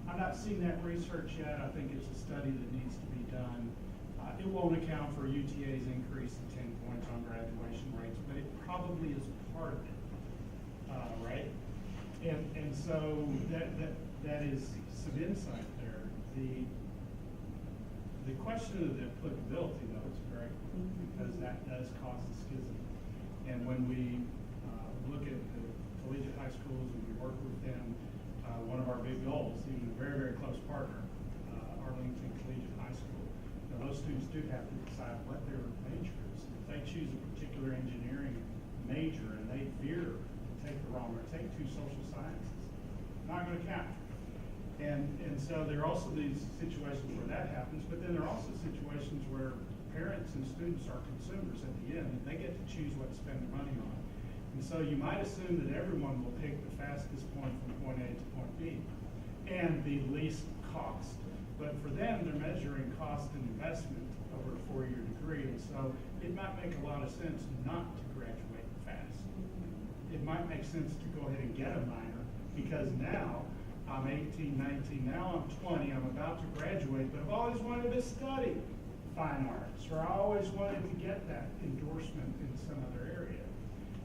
I'm not seeing that research yet. I think it's a study that needs to be done. It won't account for UTA's increase of 10 points on graduation rates, but it probably is part of it, right? And so that is some insight there. The question of the applicability, though, is very important because that does cause a schism. And when we look at the collegiate high schools and we work with them, one of our big goals, even a very, very close partner, Arlington Collegiate High School, those students do have to decide what their major is. If they choose a particular engineering major and they veer to take the wrong or take 2 social sciences, not going to count. And so there are also these situations where that happens, but then there are also situations where parents and students are consumers at the end, and they get to choose what to spend their money on. And so you might assume that everyone will pick the fastest point from point A to point B and the least cost. But for them, they're measuring cost and investment over a 4-year degree, and so it might make a lot of sense not to graduate fast. It might make sense to go ahead and get a minor, because now I'm 18, 19, now I'm 20, I'm about to graduate, but I've always wanted to study. fine arts, or I always wanted to get that endorsement in some other area.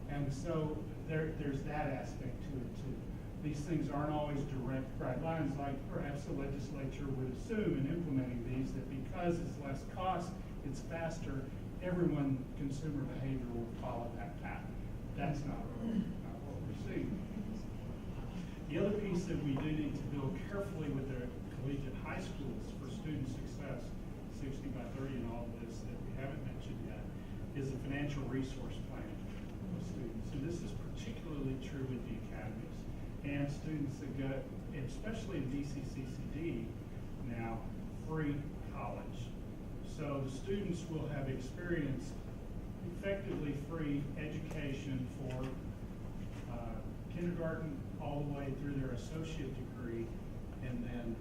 And so there's that aspect to it too. These things aren't always direct bright lines like perhaps the legislature would assume in implementing these, that because it's less cost, it's faster, everyone, consumer behavior will follow that path. That's not what we're seeing. The other piece that we do need to build carefully with the collegiate high schools for student success, 60 by 30 and all of this that we haven't mentioned yet, is a financial resource plan for students. And this is particularly true with the academies and students that go, especially in DCCCD now, free college. So the students will have experienced effectively free education for kindergarten all the way through their associate degree, and then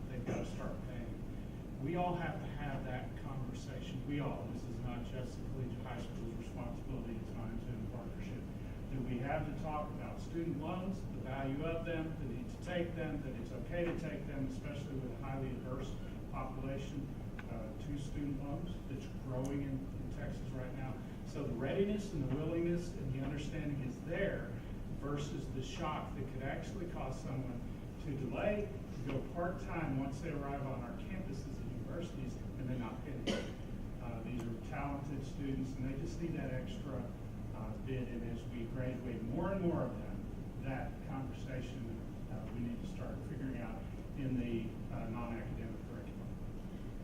they've got to start paying. We all have to have that conversation. We all, this is not just the collegiate high school's responsibility at times in partnership, that we have to talk about student loans, the value of them, the need to take them, that it's okay to take them, especially with a highly diverse population, to student loans that's growing in Texas right now. So the readiness and the willingness and the understanding is there versus the shock that could actually cause someone to delay, to go part-time once they arrive on our campuses and universities and then not finish. These are talented students and they just need that extra bit, and as we graduate more and more of them, that conversation we need to start figuring out in the non-academic curriculum.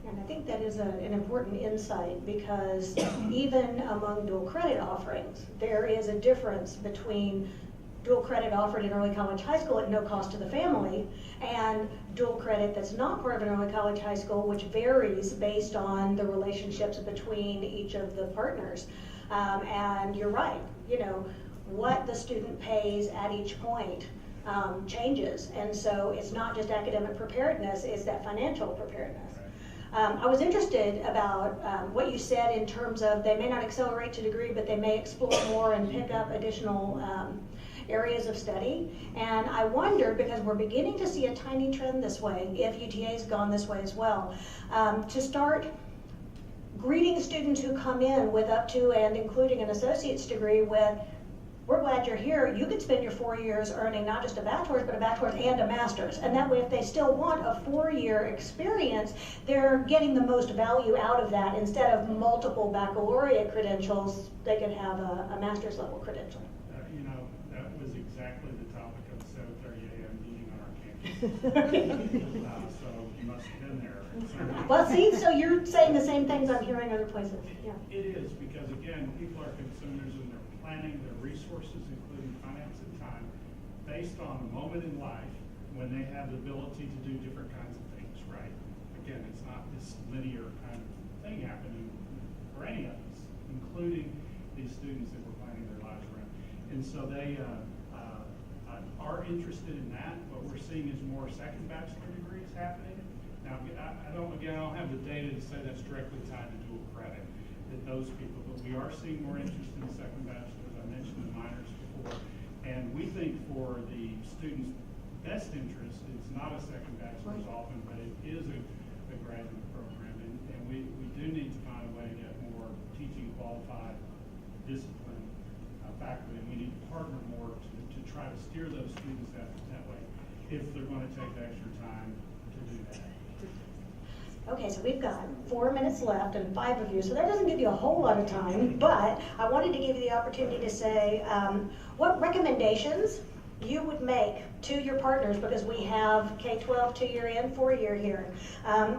And I think that is an important insight, because even among dual credit offerings, there is a difference between dual credit offered in early college high school at no cost to the family and dual credit that's not part of an early college high school, which varies based on the relationships between each of the partners. And you're right, you know, what the student pays at each point changes. And so it's not just academic preparedness, it's that financial preparedness. I was interested about what you said in terms of they may not accelerate to degree, but they may explore more and pick up additional areas of study. And I wondered, because we're beginning to see a tiny trend this way, if UTA's gone this way as well, to start greeting students who come in with up to and including an associate's degree with, we're glad you're here. You could spend your 4 years earning not just a bachelor's, but a bachelor's and a master's. And that way, if they still want a 4-year experience, they're getting the most value out of that. Instead of multiple baccalaureate credentials, they could have a master's level credential. You know, that was exactly the topic of the 7:30 a.m. meeting on our campus. So you must have been there. Well, see, so you're saying the same things I'm hearing other places. Yeah. It is, because again, people are consumers and they're planning their resources, including finance and time, based on the moment in life when they have the ability to do different kinds of things, right? Again, it's not this linear kind of thing happening for any of us, including these students that we're planning their lives around. And so they are interested in that. What we're seeing is more second bachelor degrees happening. Now, I don't have the data to say that's directly tied to dual credit, that those people, but we are seeing more interest in second bachelors. I mentioned the minors before. And we think for the student's best interest, it's not a second bachelor's often, but it is a graduate program. And we do need to find a way to get more teaching qualified, disciplined faculty, and we need to partner more to try to steer those students that way if they're going to take the extra time to do that. Okay, so we've got 4 minutes left and 5 of you, so that doesn't give you a whole lot of time, but I wanted to give you the opportunity to say what recommendations you would make to your partners, because we have K-12 2-year and 4-year here,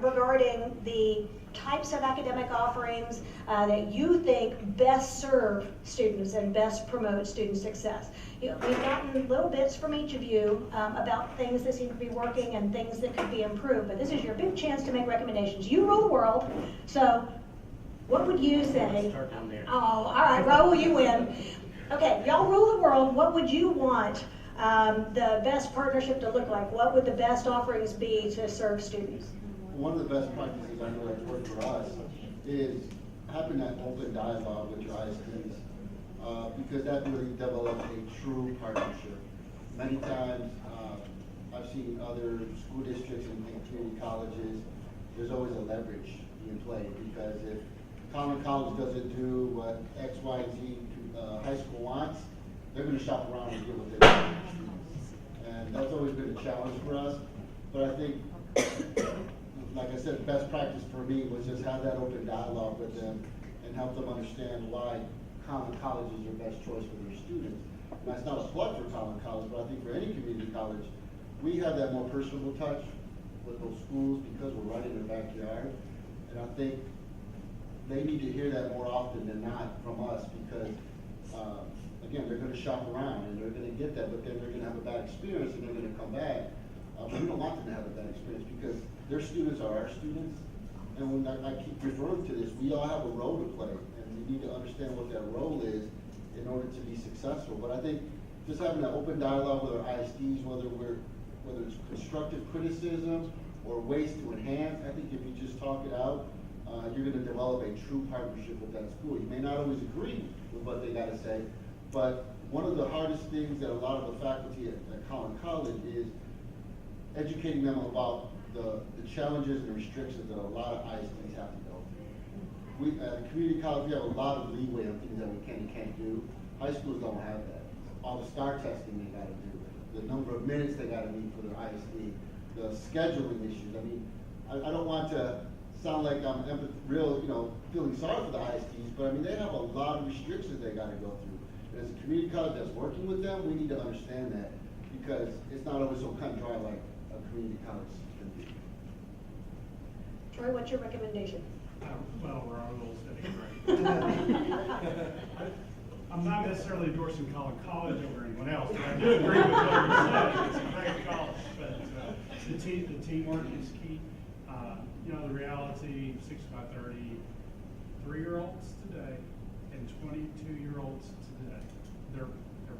regarding the types of academic offerings that you think best serve students and best promote student success. You know, we've gotten little bits from each of you about things that seem to be working and things that could be improved, but this is your big chance to make recommendations. You rule the world, so what would you say? Start down there. Oh, all right, Raul, you win. Okay, y'all rule the world. What would you want the best partnership to look like? What would the best offerings be to serve students? One of the best practices I know that's worked for us is having that open dialogue with your ISPs, because that really develops a true partnership. Many times, I've seen other school districts and community colleges there's always a leverage being played, because if Collin College doesn't do what X, Y, and Z high school wants, they're gonna shop around and get what they want. And that's always been a challenge for us, but I think, like I said, best practice for me was just have that open dialogue with them and help them understand why Collin College is your best choice for their students. And that's not a plug for Collin College, but I think for any community college, we have that more personable touch with those schools because we're right in their backyard. And I think they need to hear that more often than not from us, because again, they're gonna shop around and they're gonna get that, but then they're gonna have a bad experience and they're gonna come back. We don't want them to have a bad experience, because their students are our students. And when I keep referring to this, we all have a role to play, and we need to understand what that role is in order to be successful. But I think just having that open dialogue with our ISDs, whether it's constructive criticism or ways to enhance, I think if you just talk it out, you're gonna develop a true partnership with that school. You may not always agree with what they gotta say, but one of the hardest things that a lot of the faculty at Collin College is educating them about the challenges and restrictions that a lot of ISDs have to go through. We, at community college, we have a lot of leeway on things that we can and can't do. High schools don't have that. All the STAR testing they gotta do, the number of minutes they gotta meet for their ISD, the scheduling issues. I mean, I don't want to sound like I'm feeling sorry for the ISDs, but I mean, they have a lot of restrictions they gotta go through. And as a community college that's working with them, we need to understand that, because it's not always so cut and dry like a community college can be. Troy, what's your recommendation? Well, Raul said it great. I'm not necessarily endorsing Collin College over anyone else, but I do agree with what you said. It's a great college, but the teamwork is key. The reality, 6 by 30, 3-year-olds today and 22-year-olds today, they're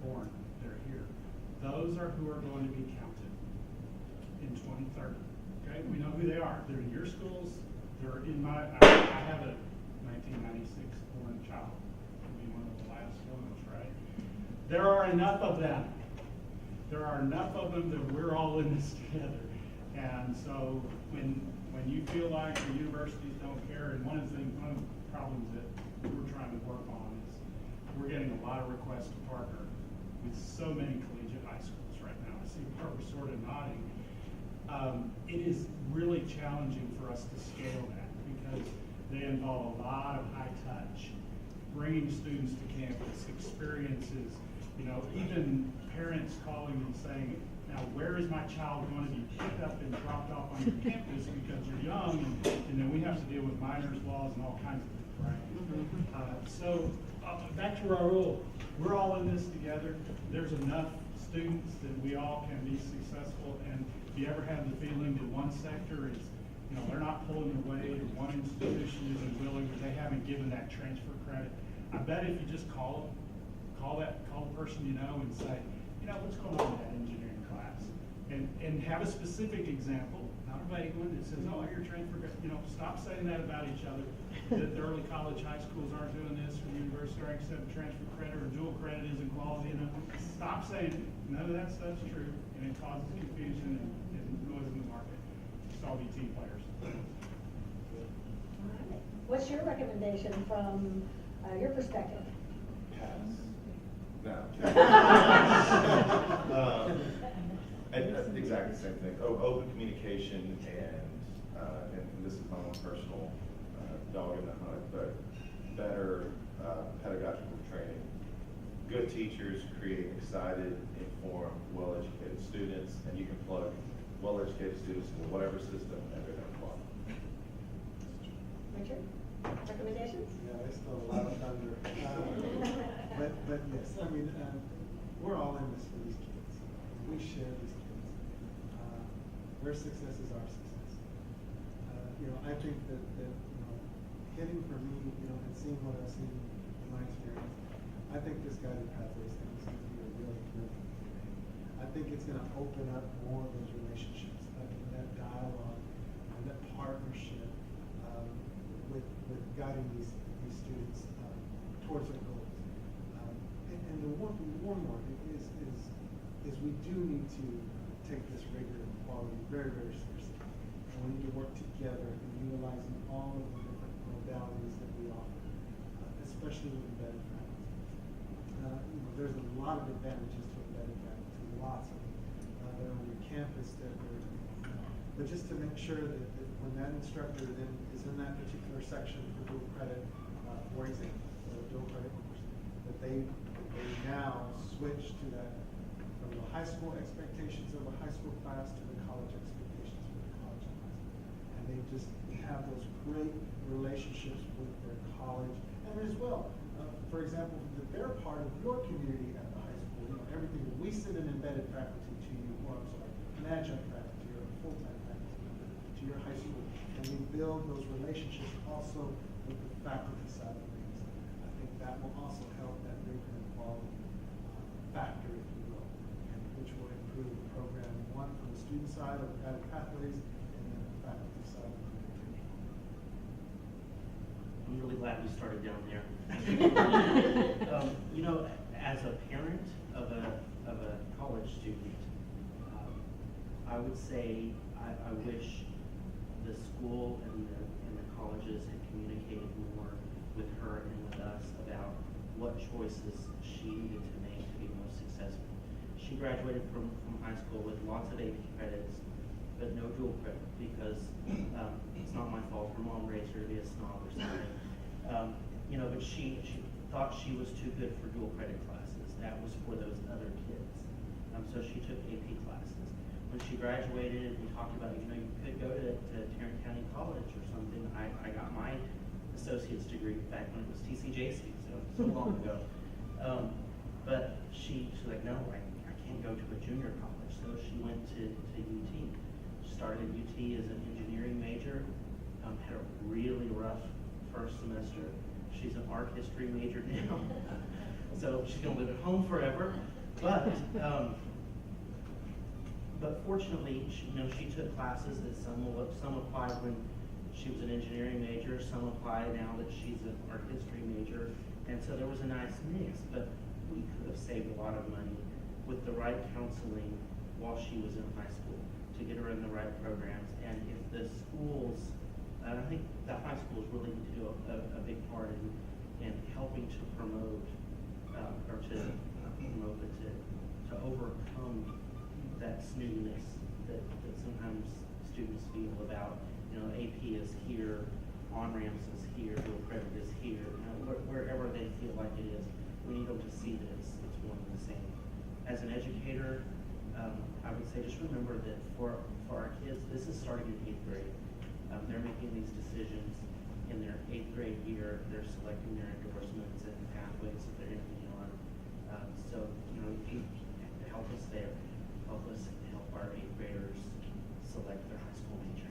born, they're here. Those are who are going to be counted in 2030. Okay, we know who they are. They're in your schools. They're in I have a 1996 born child. It'll be one of the last ones, right? There are enough of them. There are enough of them that we're all in this together. And so when you feel like the universities don't care, and one of the problems that we're trying to work on is we're getting a lot of requests to partner with so many collegiate high schools right now. I see Barbara sort of nodding. It is really challenging for us to scale that, because they involve a lot of high touch, bringing students to campus, experiences, even parents calling and saying, now where is my child going to be picked up and dropped off on your campus because you're young, and then we have to deal with minors laws and all kinds of things, right? So back to Raul, we're all in this together. There's enough students that we all can be successful, and if you ever have the feeling that one sector is, they're not pulling their weight, or one institution isn't willing, or they haven't given that transfer credit, I bet if you just call the person and say, what's going on in that engineering class, and have a specific example, not a vague one that says, oh, your transfer, stop saying that about each other, that the early college high schools aren't doing this, or the university aren't accepting transfer credit, or dual credit isn't quality enough. Stop saying none of that stuff's true, and it causes confusion and noise in the market. Just all be team players. All right. What's your recommendation from your perspective? Pass. No. Exactly the same thing. Open communication and this is my own personal dog in the hunt, but better pedagogical training. Good teachers create excited, informed, well-educated students, and you can plug well-educated students into whatever system and they're going to apply. Richard, recommendations? Yeah, they stole a lot of thunder. But yes, I mean, we're all in this for these kids. We share these kids. Their success is our success. I think that hitting for me, and seeing what I've seen in my experience, I think this guided pathways thing is going to be a really good thing. I think it's going to open up more of those relationships, that dialogue and that partnership with guiding these students towards their goals. And the one more is we do need to take this rigor and quality very, very seriously. And we need to work together in utilizing all of the different modalities that we offer, especially with embedded faculty. There's a lot of advantages to embedded faculty, lots of them. They're on your campus, but just to make sure that when that instructor then is in that particular section for dual credit, for example, or dual credit course, that they now switch to that from the high school expectations of a high school class to the college expectations for the college class. And they just have those great relationships with their college. And as well, for example, that they're part of your community at the high school. Everything that we send an embedded faculty to you, or I'm sorry, an adjunct faculty or a full-time faculty member to your high school. And we build those relationships also with the faculty side of things. I think that will also help that curriculum quality factor, if you will, and which will improve the program, one from the student side of guided pathways and then the faculty side of the curriculum. I'm really glad we started down there. As a parent of a college student, I would say I wish the school and the colleges had communicated more with her and with us about what choices she needed to make to be most successful. She graduated from high school with lots of AP credits, but no dual credit because it's not my fault. Her mom raised her to be a snob or something. But she thought she was too good for dual credit classes. That was for those other kids. So she took AP classes. When she graduated, we talked about, you could go to Tarrant County College or something. I got my associate's degree back when it was TCJC, so long ago. But she's like, no, I can't go to a junior college. So she went to UT. She started at UT as an engineering major, had a really rough first semester. She's an art history major now. So she's gonna live at home forever. But fortunately, she took classes that some applied when she was an engineering major, some apply now that she's an art history major, and so there was a nice mix. But we could have saved a lot of money with the right counseling while she was in high school to get her in the right programs. And if the schools, I think the high schools really need to do a big part in helping to promote or to promote, but to overcome that snootiness that sometimes students feel about, AP is here, on-ramps is here, dual credit is here, wherever they feel like it is. We need them to see that it's one and the same. As an educator, I would say just remember that for our kids, this is starting in 8th grade. They're making these decisions in their 8th grade year. They're selecting their endorsements and pathways that they're going to be on. So, help us there. Help us help our 8th graders select their high school major.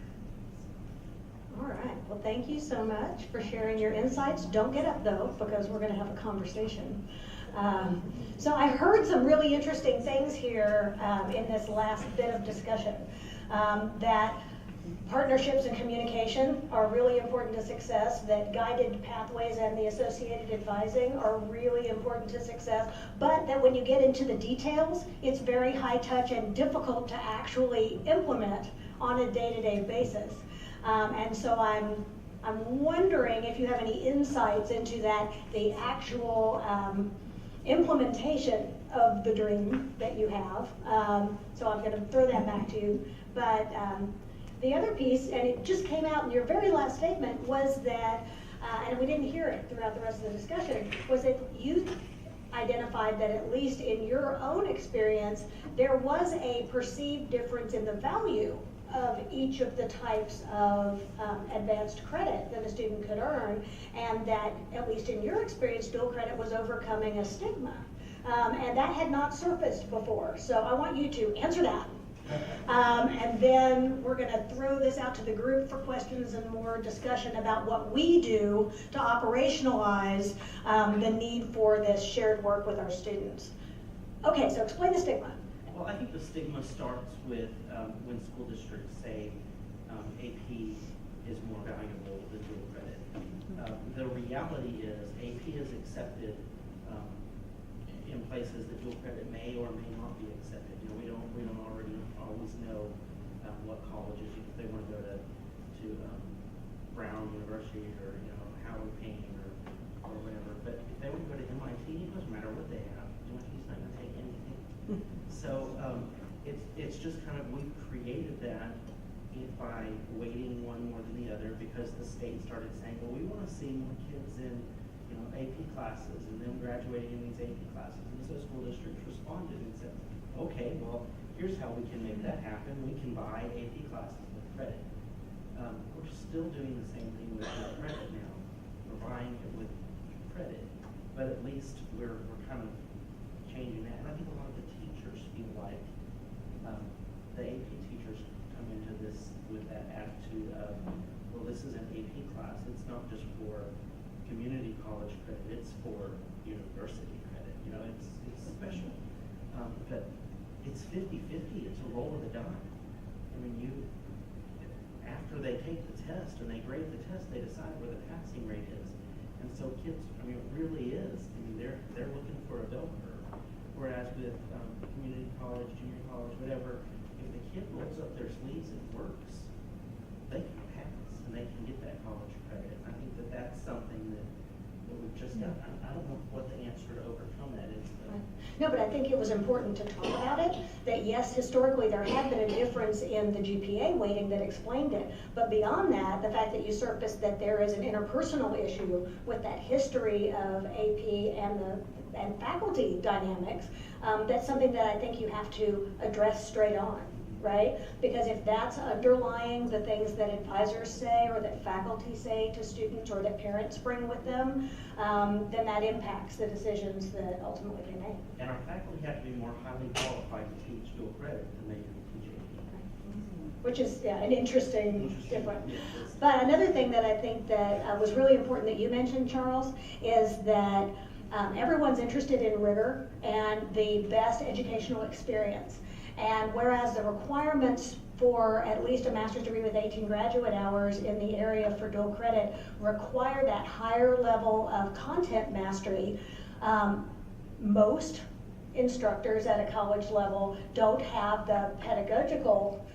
All right. Well, thank you so much for sharing your insights. Don't get up, though, because we're going to have a conversation. So I heard some really interesting things here in this last bit of discussion, that partnerships and communication are really important to success, that guided pathways and the associated advising are really important to success, but that when you get into the details, it's very high touch and difficult to actually implement on a day-to-day basis. And so I'm wondering if you have any insights into that, the actual implementation of the dream that you have. So I'm going to throw that back to you. But the other piece, and it just came out in your very last statement, was that, and we didn't hear it throughout the rest of the discussion, was that you identified that at least in your own experience, there was a perceived difference in the value of each of the types of advanced credit that a student could earn, and that, at least in your experience, dual credit was overcoming a stigma. And that had not surfaced before. So I want you to answer that. And then we're going to throw this out to the group for questions and more discussion about what we do to operationalize the need for this shared work with our students. Okay, so explain the stigma. Well, I think the stigma starts with when school districts say AP is more valuable than dual credit. The reality is AP is accepted in places that dual credit may or may not be accepted. We don't already always know what colleges, if they want to go to Brown University or, you know, Howard Payne or whatever. But if they want to go to MIT, it doesn't matter what they have. MIT's not going to take anything. So it's just kind of, we've created that by weighting one more than the other, because the state started saying, well, we want to see more kids in, you know, AP classes and them graduating in these AP classes. And so school districts responded and said, okay, well, here's how we can make that happen. We can buy AP classes with credit. We're still doing the same thing with credit now. We're buying it with credit, but at least we're kind of changing that. And I think a lot of the teachers feel like the AP teachers come into this with that attitude of, well, this is an AP class. It's not just for community college credit. It's for university credit. You know, it's special. But it's 50-50. It's a roll of the die. I mean, after they take the test and they grade the test, they decide where the passing rate is. And so kids, I mean, it really is. I mean, they're looking for a bell curve. Whereas with community college, junior college, whatever, if the kid rolls up their sleeves and works, they can pass and they can get that college credit. I think that that's something that we've just got. I don't know what the answer to overcome that is. No, but I think it was important to talk about it, that yes, historically there had been a difference in the GPA weighting that explained it. But beyond that, the fact that you surfaced that there is an interpersonal issue with that history of AP and faculty dynamics, that's something that I think you have to address straight on, right? Because if that's underlying the things that advisors say or that faculty say to students or that parents bring with them, then that impacts the decisions that ultimately they make. And our faculty have to be more highly qualified to teach dual credit than they do to teach AP. Which is, yeah, an interesting difference. Yes. But another thing that I think that was really important that you mentioned, Charles, is that everyone's interested in rigor and the best educational experience. And whereas the requirements for at least a master's degree with 18 graduate hours in the area for dual credit require that higher level of content mastery, most instructors at a college level don't have the pedagogical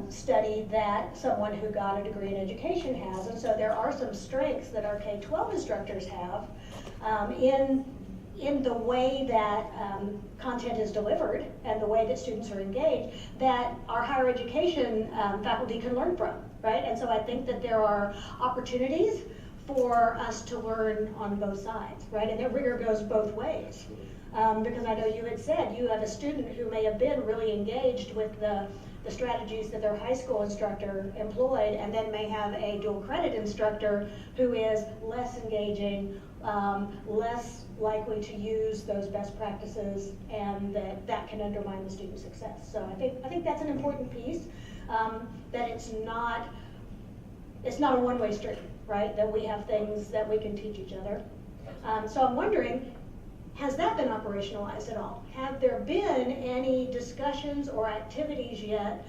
study that someone who got a degree in education has. And so there are some strengths that our K-12 instructors have in the way that content is delivered and the way that students are engaged that our higher education faculty can learn from, right? And so I think that there are opportunities for us to learn on both sides, right? And that rigor goes both ways. Because I know you had said you have a student who may have been really engaged with the strategies that their high school instructor employed, and then may have a dual credit instructor who is less engaging, less likely to use those best practices, and that can undermine the student success. So I think that's an important piece, that it's not a one-way street, right? That we have things that we can teach each other. So I'm wondering, has that been operationalized at all? Have there been any discussions or activities yet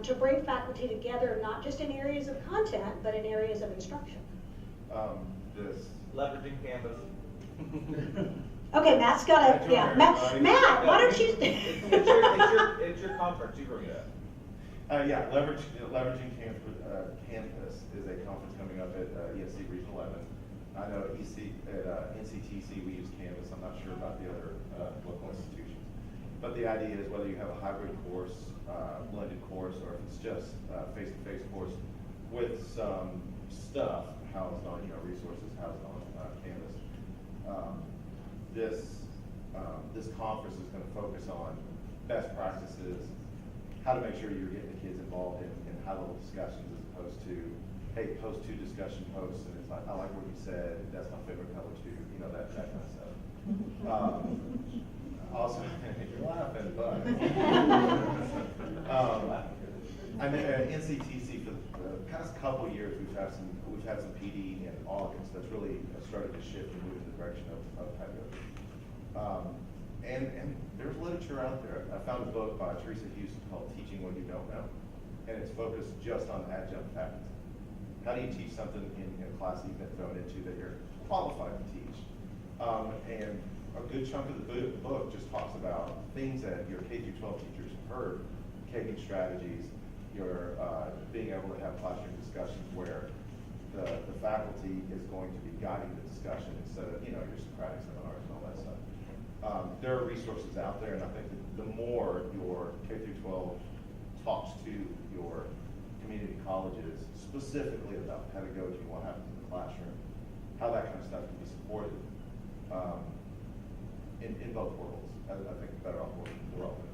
to bring faculty together, not just in areas of content, but in areas of instruction? Leveraging Canvas. Okay, Matt's got it. Yeah, Matt, why don't you? It's your conference. You bring it up. Yeah, leveraging Campus is a conference coming up at ESC Region 11. I know at NCTC we use Canvas. I'm not sure about the other local institutions. But the idea is whether you have a hybrid course, blended course, or if it's just face-to-face course with some stuff housed on, resources housed on Canvas. This conference is going to focus on best practices, how to make sure you're getting the kids involved in high-level discussions as opposed to, hey, post 2 discussion posts, and it's like, I like what you said, that's my favorite color too, that kind of stuff. Also, you're laughing, but NCTC for the past couple years, we've had some PD in August that's really started to shift and move in the direction of pedagogy. And there's literature out there. I found a book by Teresa Houston called Teaching What You Don't Know, and it's focused just on adjunct faculty. How do you teach something in a class you've been thrown into that you're qualified to teach? And a good chunk of the book just talks about things that your K-12 teachers have heard, caving strategies, You're being able to have classroom discussions where the faculty is going to be guiding the discussion instead of, your Socratic seminars and all that stuff. There are resources out there, and I think that the more your K through 12 talks to your community colleges specifically about pedagogy, what happens in the classroom, how that kind of stuff can be supported in both worlds, I think the better off we're all going to be.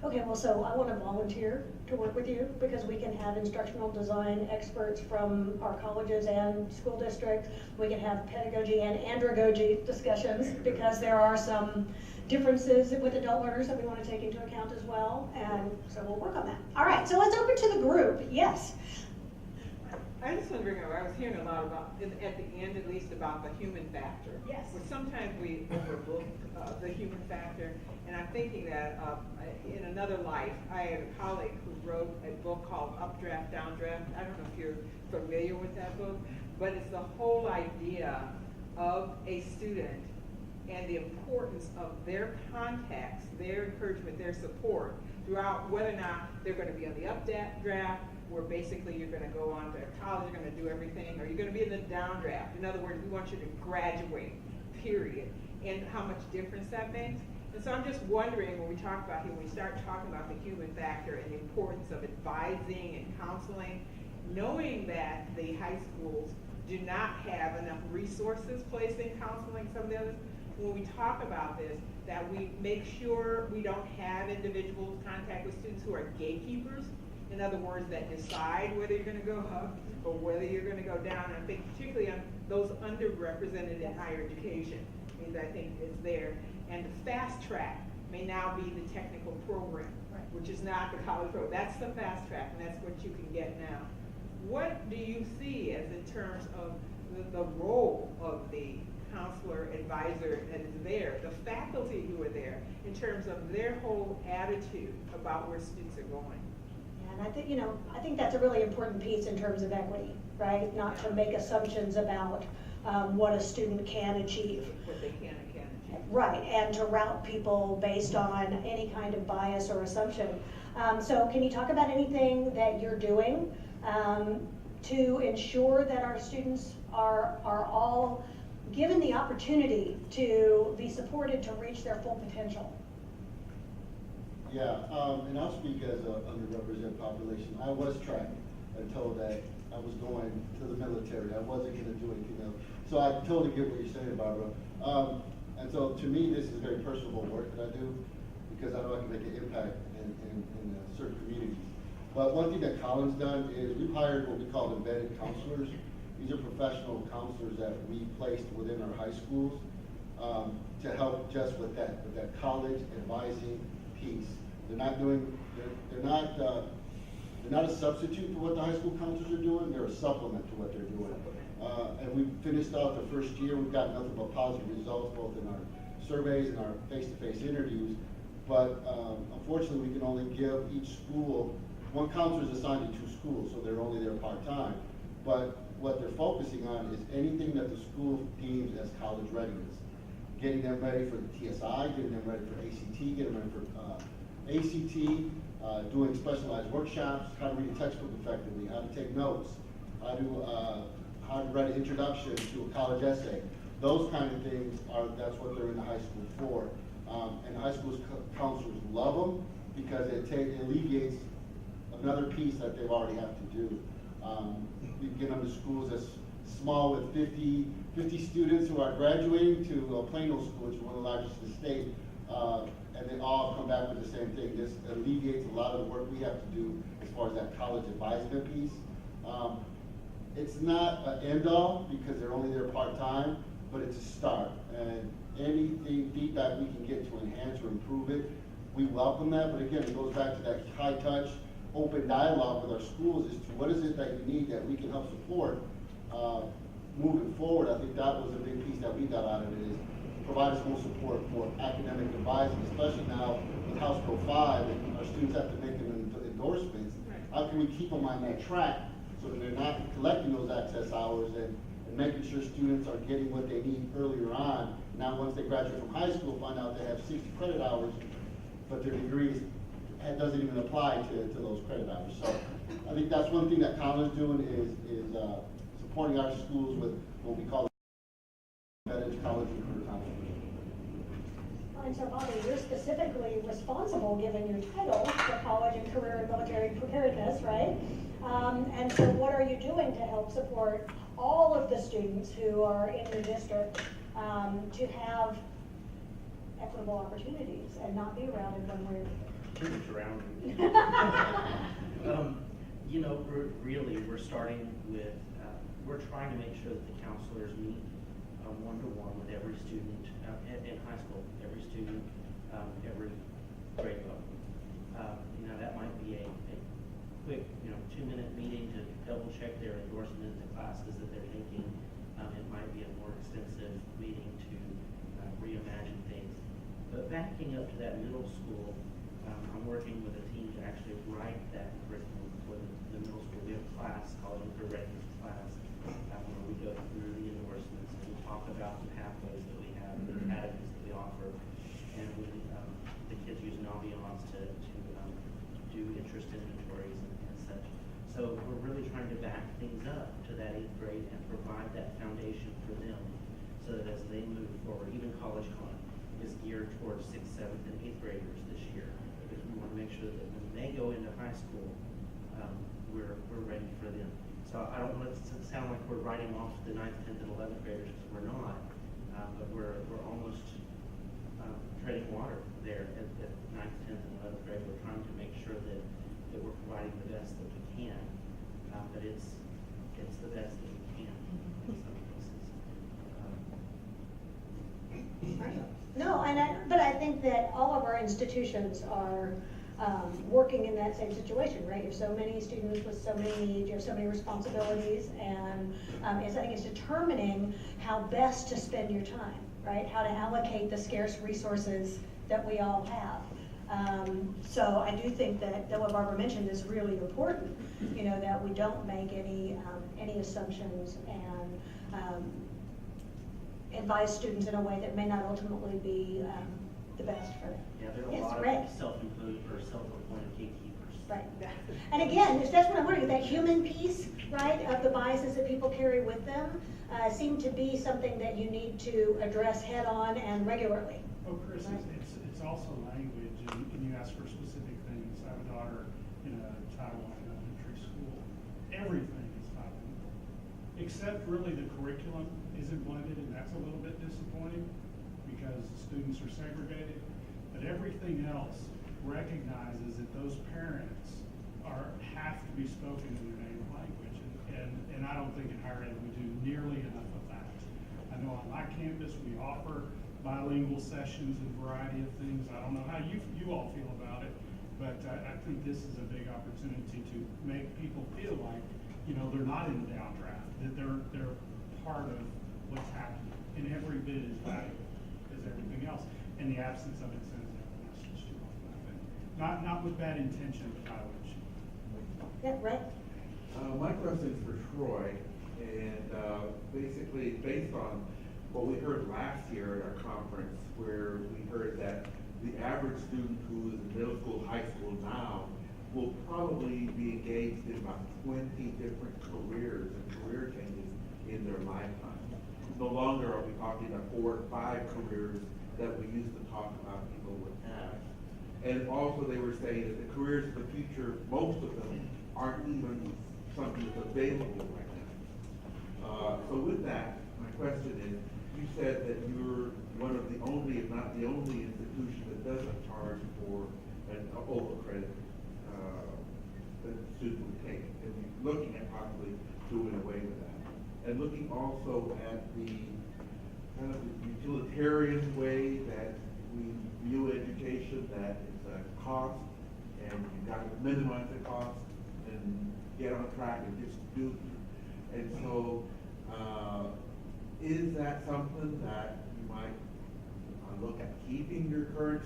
Okay, well, so I want to volunteer to work with you because we can have instructional design experts from our colleges and school districts. We can have pedagogy and andragogy discussions because there are some differences with adult learners that we want to take into account as well. And so we'll work on that. All right, so let's open to the group. Yes. I just want to bring up, I was hearing a lot about, at the end at least, about the human factor. Yes. Which sometimes we overlook the human factor, and I'm thinking that in another life, I had a colleague who wrote a book called Updraft, Downdraft. I don't know if you're familiar with that book, but it's the whole idea of a student and the importance of their contacts, their encouragement, their support throughout whether or not they're going to be on the updraft, where basically you're going to go on to college, you're going to do everything, or you're going to be in the downdraft. In other words, we want you to graduate, period, and how much difference that makes. And so I'm just wondering, when we talk about here, when we start talking about the human factor and the importance of advising and counseling, knowing that the high schools do not have enough resources placed in counseling, some of the others, when we talk about this, that we make sure we don't have individuals contact with students who are gatekeepers. In other words, that decide whether you're going to go up or whether you're going to go down. And I think particularly on those underrepresented in higher education, means I think it's there. And the fast track may now be the technical program, which is not the college program. That's the fast track, and that's what you can get now. What do you see as in terms of the role of the counselor, advisor that is there, the faculty who are there, in terms of their whole attitude about where students are going? And I think that's a really important piece in terms of equity, right? Not to make assumptions about what a student can achieve. What they can and can't achieve. Right, and to route people based on any kind of bias or assumption. So can you talk about anything that you're doing to ensure that our students are all given the opportunity to be supported to reach their full potential? Yeah, and I'll speak as an underrepresented population. I was tracked and told that I was going to the military. I wasn't going to do anything else. So I totally get what you're saying, Barbara. And so to me, this is very personal work that I do because I know I can make an impact in certain communities. But one thing that Collin's done is we've hired what we call embedded counselors. These are professional counselors that we placed within our high schools to help just with that college advising piece. They're not a substitute for what the high school counselors are doing. They're a supplement to what they're doing. And we finished out the first year. We've got nothing but positive results, both in our surveys and our face-to-face interviews. But unfortunately, we can only give each school, one counselor is assigned to 2 schools, so they're only there part-time. But what they're focusing on is anything that the school deems as college readiness. Getting them ready for the TSI, getting them ready for ACT, getting them ready for ACT, doing specialized workshops, how to read a textbook effectively, how to take notes, how to write an introduction to a college essay. Those kind of things that's what they're in the high school for. And the high school counselors love them because it alleviates another piece that they already have to do. We get them to schools that's small with 50 students who are graduating to Plano School, which is one of the largest in the state, and they all come back with the same thing. This alleviates a lot of the work we have to do as far as that college advisement piece. It's not an end-all because they're only there part-time, but it's a start. And anything feedback we can get to enhance or improve it, we welcome that. But again, it goes back to that high-touch, open dialogue with our schools as to what is it that you need that we can help support moving forward. I think that was a big piece that we got out of it, is provide us more support for academic advising, especially now with House Bill 5 and our students have to make endorsements. How can we keep them on that track so that they're not collecting those access hours and making sure students are getting what they need earlier on. Now once they graduate from high school, find out they have 60 credit hours, but their degree is doesn't even apply to those credit hours. So I think that's one thing that Collin's doing is supporting our schools with what we call embedded college and career conference. And so, Bobby, you're specifically responsible, given your title, for college and career and military preparedness, right? And so what are you doing to help support all of the students who are in your district to have equitable opportunities and not be routed one way or Pretty surrounding. You know, we're starting with, we're trying to make sure that the counselors meet one-to-one with every student in high school, every student, every grade level. You know, that might be a quick, 2-minute meeting to double check their endorsement in the classes that they're taking. It might be a more extensive meeting to reimagine things. But backing up to that middle school, I'm working with a team to actually write that curriculum for the middle school. We have a class called the Readiness class, where we go through the endorsements and we talk about the pathways that we have, the academies that we offer, and the kids use an ambiance to do interest inventories and such. So we're really trying to back things up to that 8th grade and provide that foundation for them, so that as they move forward, even College Con is geared towards 6th, 7th, and 8th graders this year, because we want to make sure that when they go into high school, we're ready for them. So I don't want it to sound like we're writing off the 9th, 10th, and 11th graders, because we're not, but we're almost treading water there at 9th, 10th, and 11th grade. We're trying to make sure that we're providing the best that we can, but it's the best that we can in some cases. No, but I think that all of our institutions are working in that same situation, right? You have so many students with so many needs, you have so many responsibilities, and I think it's determining how best to spend your time, right? How to allocate the scarce resources that we all have. So I do think that what Barbara mentioned is really important, that we don't make any assumptions and advise students in a way that may not ultimately be the best for them. Yeah, there are a Yes, lot right. of self-imposed or self-appointed gatekeepers. Right. And again, that's what I'm wondering, that human piece, right, of the biases that people carry with them seem to be something that you need to address head on and regularly. Oh, Chris, Right. it's also language, and you ask for specific things. I have a daughter in a Title I elementary school. Everything is bilingual, except really the curriculum isn't blended, and that's a little bit disappointing because students are segregated. But everything else recognizes that those parents have to be spoken in their native language, and I don't think in higher ed we do nearly enough of that. I know on my campus we offer bilingual sessions and a variety of things. I don't know how you all feel about it, but I think this is a big opportunity to make people feel like, they're not in the downdraft, that they're part of what's happening, and every bit as valuable as everything else. And the absence of it sends out a message to them, I think. Not with bad intention, but I wish. Yeah, right. My question is for Troy, and basically based on what we heard last year at our conference, where we heard that the average student who is in middle school, high school now, will probably be engaged in about 20 different careers and career changes in their lifetime. No longer are we talking about 4 or 5 careers that we used to talk about people would have. And also they were saying that the careers of the future, most of them aren't even something that's available right now. So with that, my question is, you said that you're one of the only, if not the only institution that doesn't charge for an over-credit that students would take, and you're looking at possibly doing away with that. And looking also at the kind of the utilitarian way that we view education, that it's a cost, and you've got to minimize the cost and get on track and just do. And so, is that something that you might look at keeping your current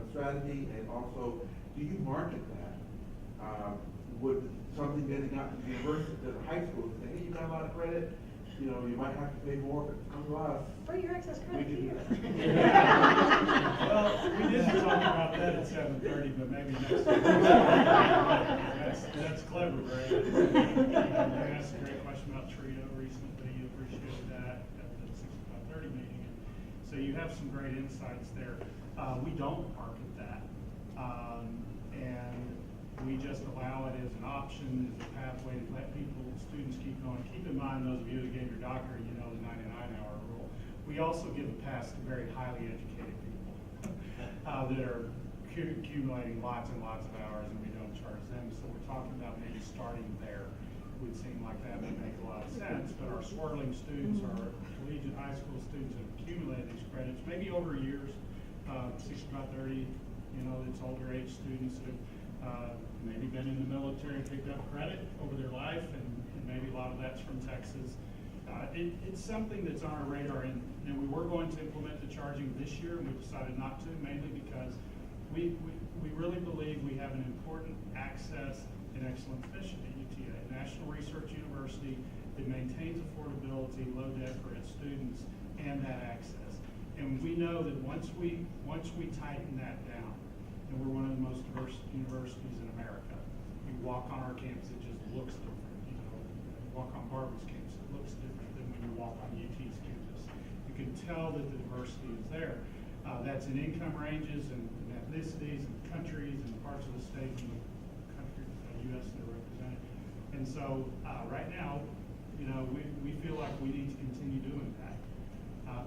strategy, and also, do you market that? Would something getting out to the university, to the high school, say, hey, you got a lot of credit, you know, you might have to pay more, but come to us. For your excess We credit can do here. that. Well, we didn't talk about that at 7:30, but maybe next week. That's clever, Ray. You asked a great question about Trio recently. You appreciated that at the 6:30 meeting. So you have some great insights there. We don't market that. And we just allow it as an option, as a pathway to let students keep going. Keep in mind, those of you that gave your doctorate, you know the 99-hour rule. We also give a pass to very highly educated people that are accumulating lots and lots of hours, and we don't charge them. So we're talking about maybe starting there. It would seem like that would make a lot of sense, but our swirling students, our collegiate high school students have accumulated these credits, maybe over years, 6x30, you know, it's older age students that have maybe been in the military and picked up credit over their life, and maybe a lot of that's from Texas. It's something that's on our radar, and we were going to implement the charging this year, and we decided not to, mainly because we really believe we have an important access and excellence mission at UTA, a national research university that maintains affordability, low debt for its students, and that access. And we know that once we tighten that down, and we're one of the most diverse universities in America, you walk on our campus, it just looks different. You know, you walk on Barbara's campus, it looks different than when you walk on UT's campus. You can tell that the diversity is there. That's in income ranges and ethnicities and countries and parts of the state and the country, U.S. that are represented. And so right now, you know, we feel like we need to continue doing that.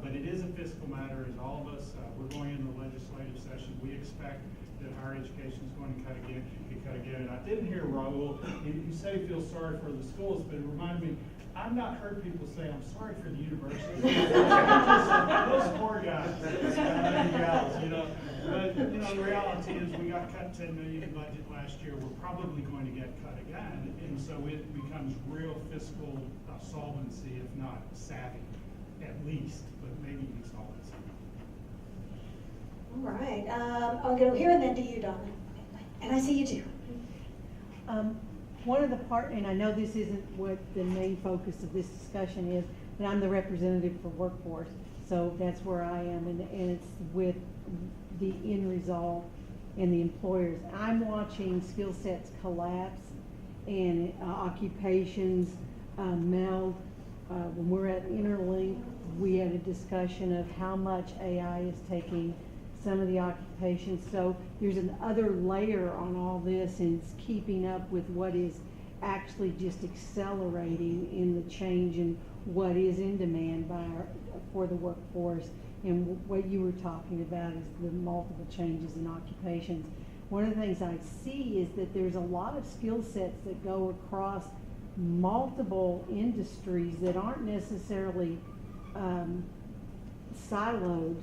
But it is a fiscal matter, as all of us, we're going into the legislative session. We expect that higher education is going to cut again. And I didn't hear Raul, he said he feels sorry for the schools, but it reminded me, I've not heard people say, I'm sorry for the university. Those poor guys, and gals, you know. But, you know, the reality is we got cut $10 million in budget last year. We're probably going to get cut again. And so it becomes real fiscal solvency, if not savvy, at least, but maybe even solvency. All right, I'll go here and then to you, Donna. And I see you too. One of the and I know this isn't what the main focus of this discussion is, but I'm the representative for workforce, so that's where I am, and it's with the end result and the employers. I'm watching skill sets collapse and occupations meld. When we're at Interlink, we had a discussion of how much AI is taking some of the occupations. So there's another layer on all this, and it's keeping up with what is actually just accelerating in the change in what is in demand for the workforce. And what you were talking about is the multiple changes in occupations. One of the things I see is that there's a lot of skill sets that go across multiple industries that aren't necessarily siloed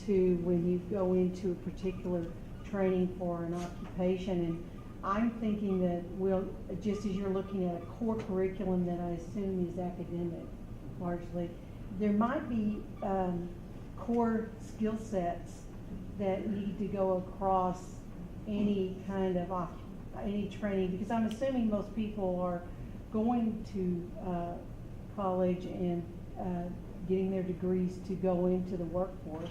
to when you go into a particular training for an occupation. And I'm thinking that just as you're looking at a core curriculum that I assume is academic largely, there might be core skill sets that need to go across any kind of any training, because I'm assuming most people are going to college and getting their degrees to go into the workforce.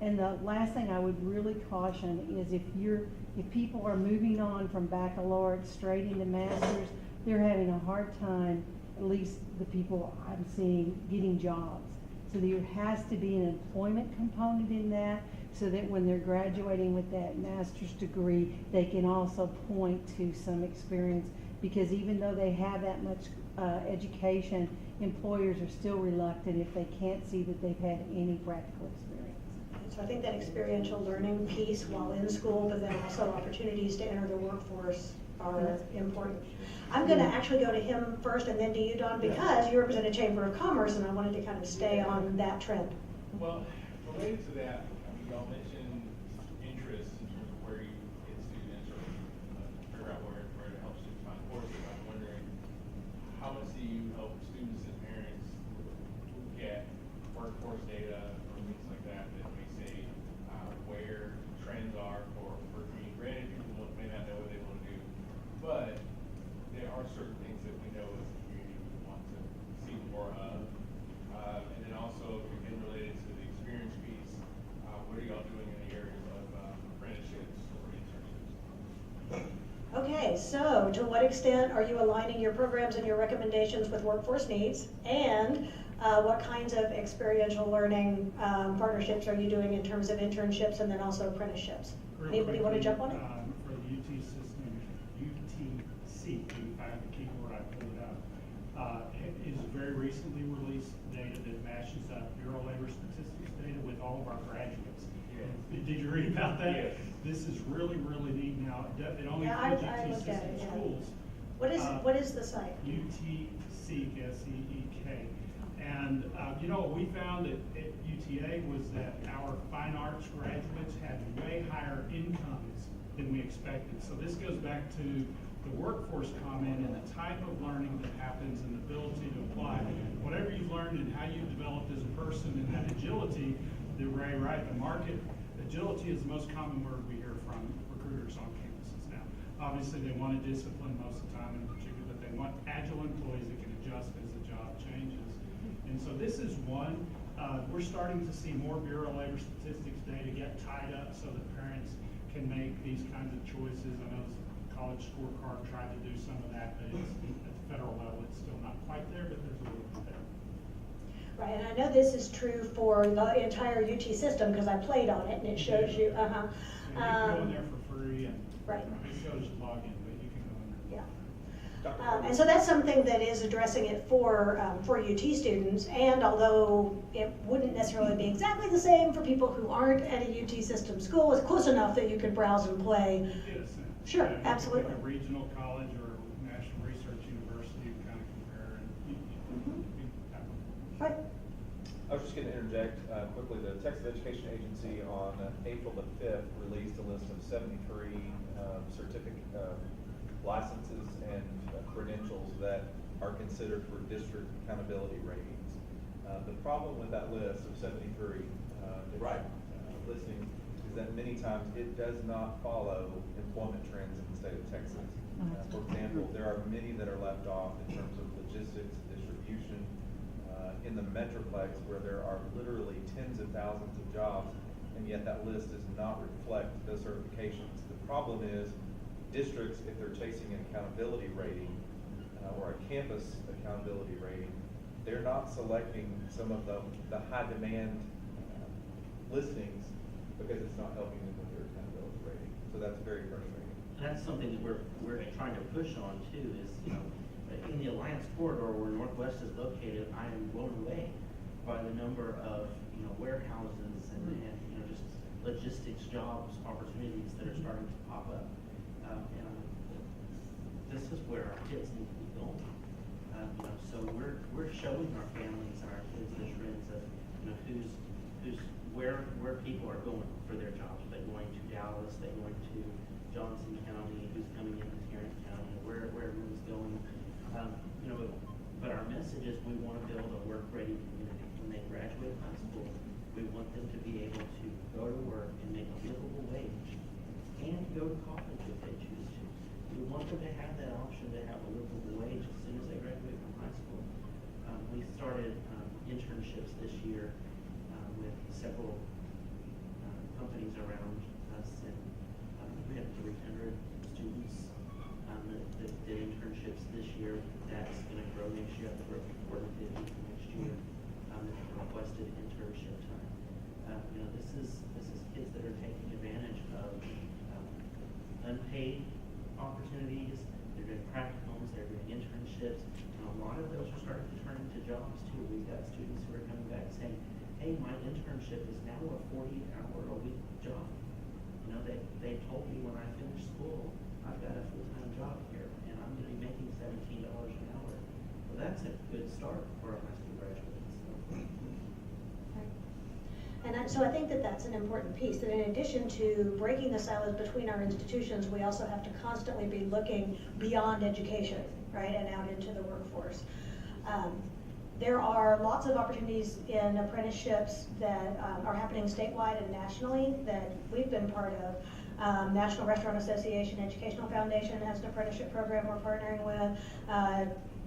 And the last thing I would really caution is if people are moving on from baccalaureate straight into masters, they're having a hard time, at least the people I'm seeing, getting jobs. So there has to be an employment component in that, so that when they're graduating with that master's degree, they can also point to some experience, because even though they have that much education, employers are still reluctant if they can't see that they've had any practical experience. So I think that experiential learning piece while in school, but then also opportunities to enter the workforce are important. I'm going to actually go to him first and then to you, Don, because you represent a Chamber of Commerce, and I wanted to kind of stay on that trend. Well, related to that, y'all mentioned interest in terms of where you get students or figure out where to help students find courses. I'm wondering, how much do you help students and parents get workforce data or things like that that may say where trends are for community? Granted, people may not know what they want to do, but there are certain things that we know as a community we want to see more of. Okay, so to what extent are you aligning your programs and your recommendations with workforce needs? And what kinds of experiential learning partnerships are you doing in terms of internships and then also apprenticeships? Anybody want to jump on it? For the UT system, UTC, if I have the keyboard, I pull it up, is very recently released data that matches up Bureau of Labor Statistics data with all of our graduates. Yes. Did you read about that? Yes. This is really, really neat now. It only Yeah, includes I UT looked at system it, yeah. schools. What is the site? UTSEEK, S-E-E-K. And you know what we found at UTA was that our fine arts graduates had way higher incomes than we expected. So this goes back to the workforce comment and the type of learning that happens and the ability to apply. Whatever you've learned and how you've developed as a person and that agility, that Ray, right, the market, agility is the most common word we hear from recruiters on campuses now. Obviously they want a discipline most of the time in particular, but they want agile employees that can adjust as the job changes. And so this is one. We're starting to see more Bureau of Labor Statistics data get tied up so that parents can make these kinds of choices. I know the college scorecard tried to do some of that, but it's, at the federal level, it's still not quite there, but there's a little bit there. Right, and I know this is true for the entire UT system because I played on it and it shows you, And you can go in there for free and right. it shows you login, but you can go in there. Yeah. Dr. And so that's something that is addressing it for UT students, and although it wouldn't necessarily be exactly the same for people who aren't at a UT system school, it's close enough that you could browse and play. It get a sense. Sure, You can absolutely. pick a regional college or national research university and kind of compare and Right. I was just going to interject quickly. The Texas Education Agency on April the 5th released a list of 73 certificate licenses and credentials that are considered for district accountability ratings. The problem with that list of 73 listings is that many times it does not follow employment trends in the state of Texas. For example, there are many that are left off in terms of logistics, distribution, in the Metroplex where there are literally tens of thousands of jobs, and yet that list does not reflect those certifications. The problem is districts, if they're chasing an accountability rating or a campus accountability rating, they're not selecting some of the high demand listings because it's not helping them with their accountability rating. So that's very frustrating. That's something that we're trying to push on too, is, you know, in the Alliance corridor where Northwest is located, I am blown away by the number of, you know, warehouses and you know, just logistics jobs, opportunities that are starting to pop up. And this is where our kids need to be going. You know, so we're showing our families and our kids the trends of, you know, where people are going for their jobs. They're going to Dallas, they're going to Johnson County, who's coming into Tarrant County, where everyone's going. You know, but our message is we want to build a work-ready community. When they graduate high school, we want them to be able to go to work and make a livable wage and go to college if they choose to. We want them to have that option to have a livable wage as soon as they graduate from high school. We started internships this year with several companies around us, and we had 300 students that did internships this year. That's going to grow next year. That's growth 450 next year. Requested internship time. You know, this is kids that are taking advantage of unpaid opportunities. They're doing practicums. They're doing internships. And a lot of those are starting to turn into jobs too. We've got students who are coming back saying, "Hey, my internship is now a 40-hour-a-week job. You know, they told me when I finished school, I've got a full-time job here, and I'm going to be making $17 an hour." Well, that's a good start for a high school graduate. And so I think that that's an important piece, that in addition to breaking the silos between our institutions, we also have to constantly be looking beyond education, right, and out into the workforce. There are lots of opportunities in apprenticeships that are happening statewide and nationally that we've been part of. National Restaurant Association Educational Foundation has an apprenticeship program we're partnering with.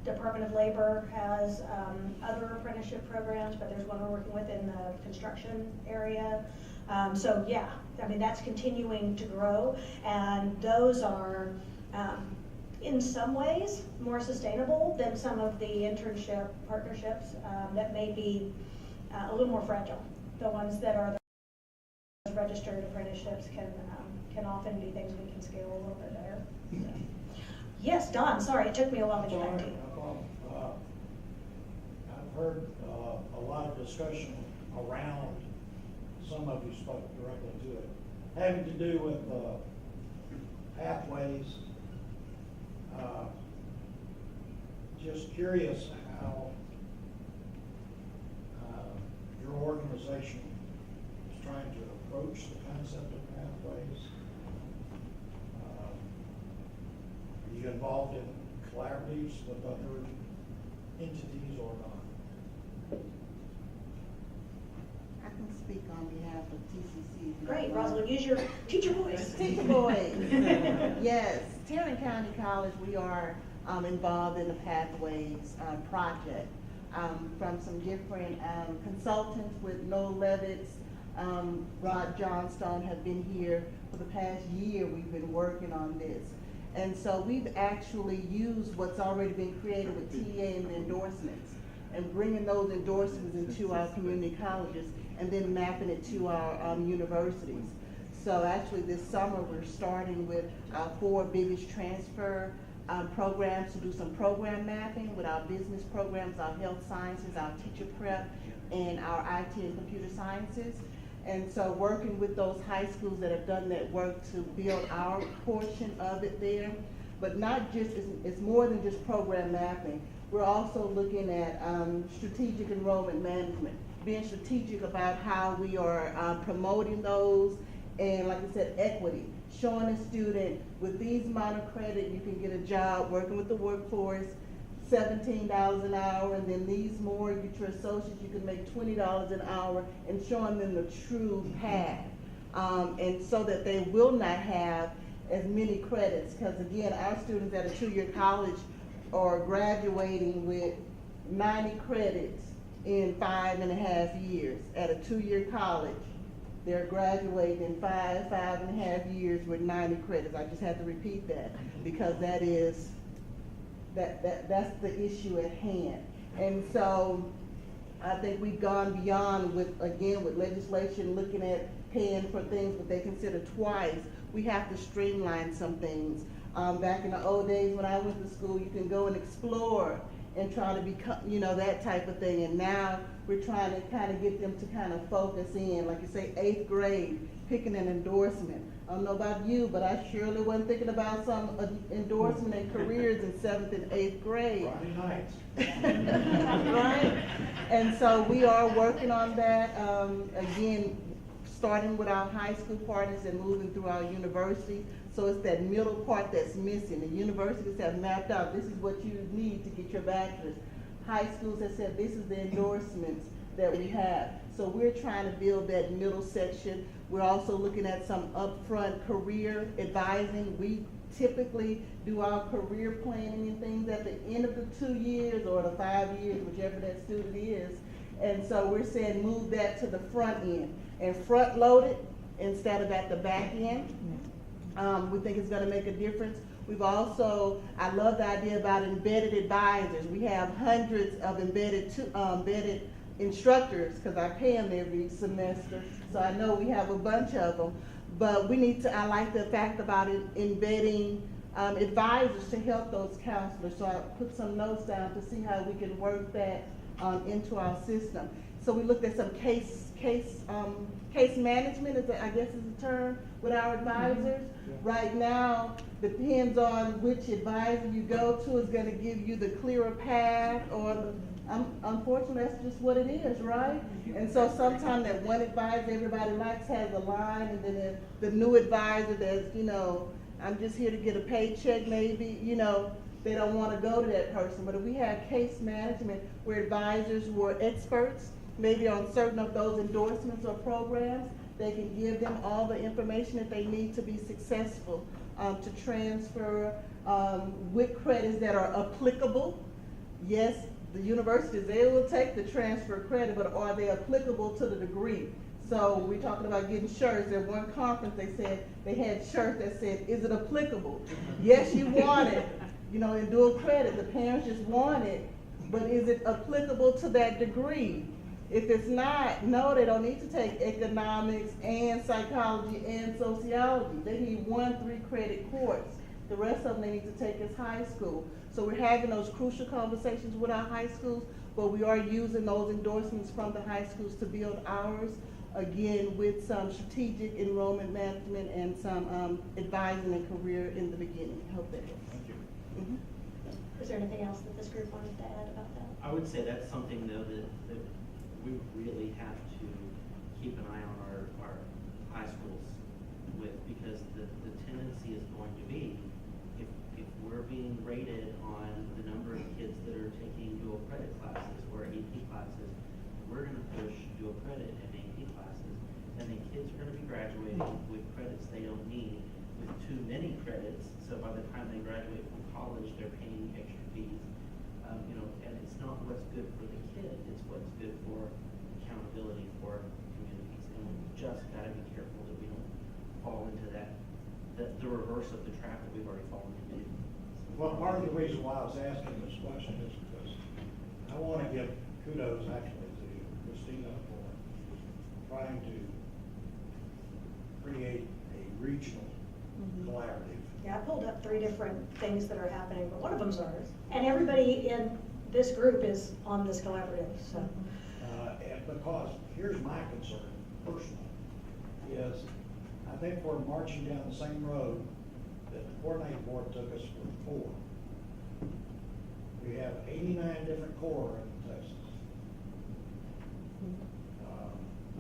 Department of Labor has other apprenticeship programs, but there's one we're working with in the construction area. So yeah, I mean, that's continuing to grow, and those are in some ways, more sustainable than some of the internship partnerships that may be a little more fragile. The ones that are the registered apprenticeships can often be things we can scale a little bit better. So. Yes, Don, sorry, it took me a while to get back to you. I've heard a lot of discussion around, some of you spoke directly to it, having to do with pathways. Just curious how your organization is trying to approach the concept of pathways. Are you involved in collaboratives with other entities or not? I can speak on behalf of TCC. Great, Rosalind, use your teacher voice. Teacher voice. Yes, Tarrant County College, we are involved in the Pathways project from some different consultants with Noel Levitz, Rod Johnstone have been here for the past year. We've been working on this. And so we've actually used what's already been created with TA and endorsements and bringing those endorsements into our community colleges and then mapping it to our universities. So actually this summer we're starting with our 4 biggest transfer programs to do some program mapping with our business programs, our health sciences, our teacher prep, and our IT and computer sciences. And so working with those high schools that have done that work to build our portion of it there, but not just, it's more than just program mapping. We're also looking at strategic enrollment management, being strategic about how we are promoting those, and like I said, equity, showing a student with these amount of credit, you can get a job working with the workforce, $17 an hour, and then these more, you get your associates, you can make $20 an hour, and showing them the true path. And so that they will not have as many credits, because again, our students at a 2-year college are graduating with 90 credits in 5.5 years. At a 2-year college, they're graduating in 5.5 years with 90 credits. I just had to repeat that because that is, that's the issue at hand. And so I think we've gone beyond with, again, with legislation looking at paying for things that they consider twice. We have to streamline some things. Back in the old days when I went to school, you can go and explore and try to become, you know, that type of thing. And now we're trying to kind of get them to kind of focus in, like you say, 8th grade, picking an endorsement. I don't know about you, but I surely wasn't thinking about some endorsement and careers in 7th and 8th grade. Friday nights. Right? And so we are working on that. Again, starting with our high school partners and moving through our university. So it's that middle part that's missing. The universities have mapped out, this is what you need to get your bachelor's. High schools have said, this is the endorsements that we have. So we're trying to build that middle section. We're also looking at some upfront career advising. We typically do our career planning and things at the end of the 2 years or the 5 years, whichever that student is. And so we're saying move that to the front end and front load it instead of at the back end. We think it's going to make a difference. We've also, I love the idea about embedded advisors. We have hundreds of embedded instructors because I pay them every semester. So I know we have a bunch of them. But we need to, I like the fact about it, embedding advisors to help those counselors. So I put some notes down to see how we can work that into our system. So we looked at some case management, I guess is the term, with our advisors. Yeah. Right now, depends on which advisor you go to is going to give you the clearer path, or unfortunately, that's just what it is, right? And so sometimes that one advisor everybody likes has a line, and then the new advisor that's, you know, I'm just here to get a paycheck maybe, you know, they don't want to go to that person. But if we have case management where advisors were experts, maybe on certain of those endorsements or programs, they can give them all the information that they need to be successful to transfer with credits that are applicable. Yes, the universities, they will take the transfer credit, but are they applicable to the degree? So we're talking about getting shirts. At one conference they said they had shirts that said, is it applicable? Yes, you want it, you know, in dual credit, the parents just want it, but is it applicable to that degree? If it's not, no, they don't need to take economics and psychology and sociology. They need 1 3-credit course. The rest of them they need to take as high school. So we're having those crucial conversations with our high schools, but we are using those endorsements from the high schools to build ours, again, with some strategic enrollment management and some advising and career in the beginning. I hope that helps. Thank you. Mhm. Is there anything else that this group wanted to add about that? I would say that's something though that we really have to keep an eye on our high schools with, because the tendency is going to be, if we're being rated on the number of kids that are taking dual credit classes or AP classes, we're gonna push dual credit and AP classes, and then kids are gonna be graduating with credits they don't need, with too many credits, so by the time they graduate from college, they're paying extra fees. You know, and it's not what's good for the kid, it's what's good for accountability for communities. And we've just gotta be careful that we don't fall into the reverse of the trap that we've already fallen into. Well, part of the reason why I was asking this question is because I want to give kudos actually to Christina for trying to create a regional collaborative. Yeah, I pulled up 3 different things that are happening, but one of them's ours. And everybody in this group is on this collaborative, so. And because, here's my concern personally, is I think we're marching down the same road that the coordinating board took us for 4. We have 89 different corps in Texas.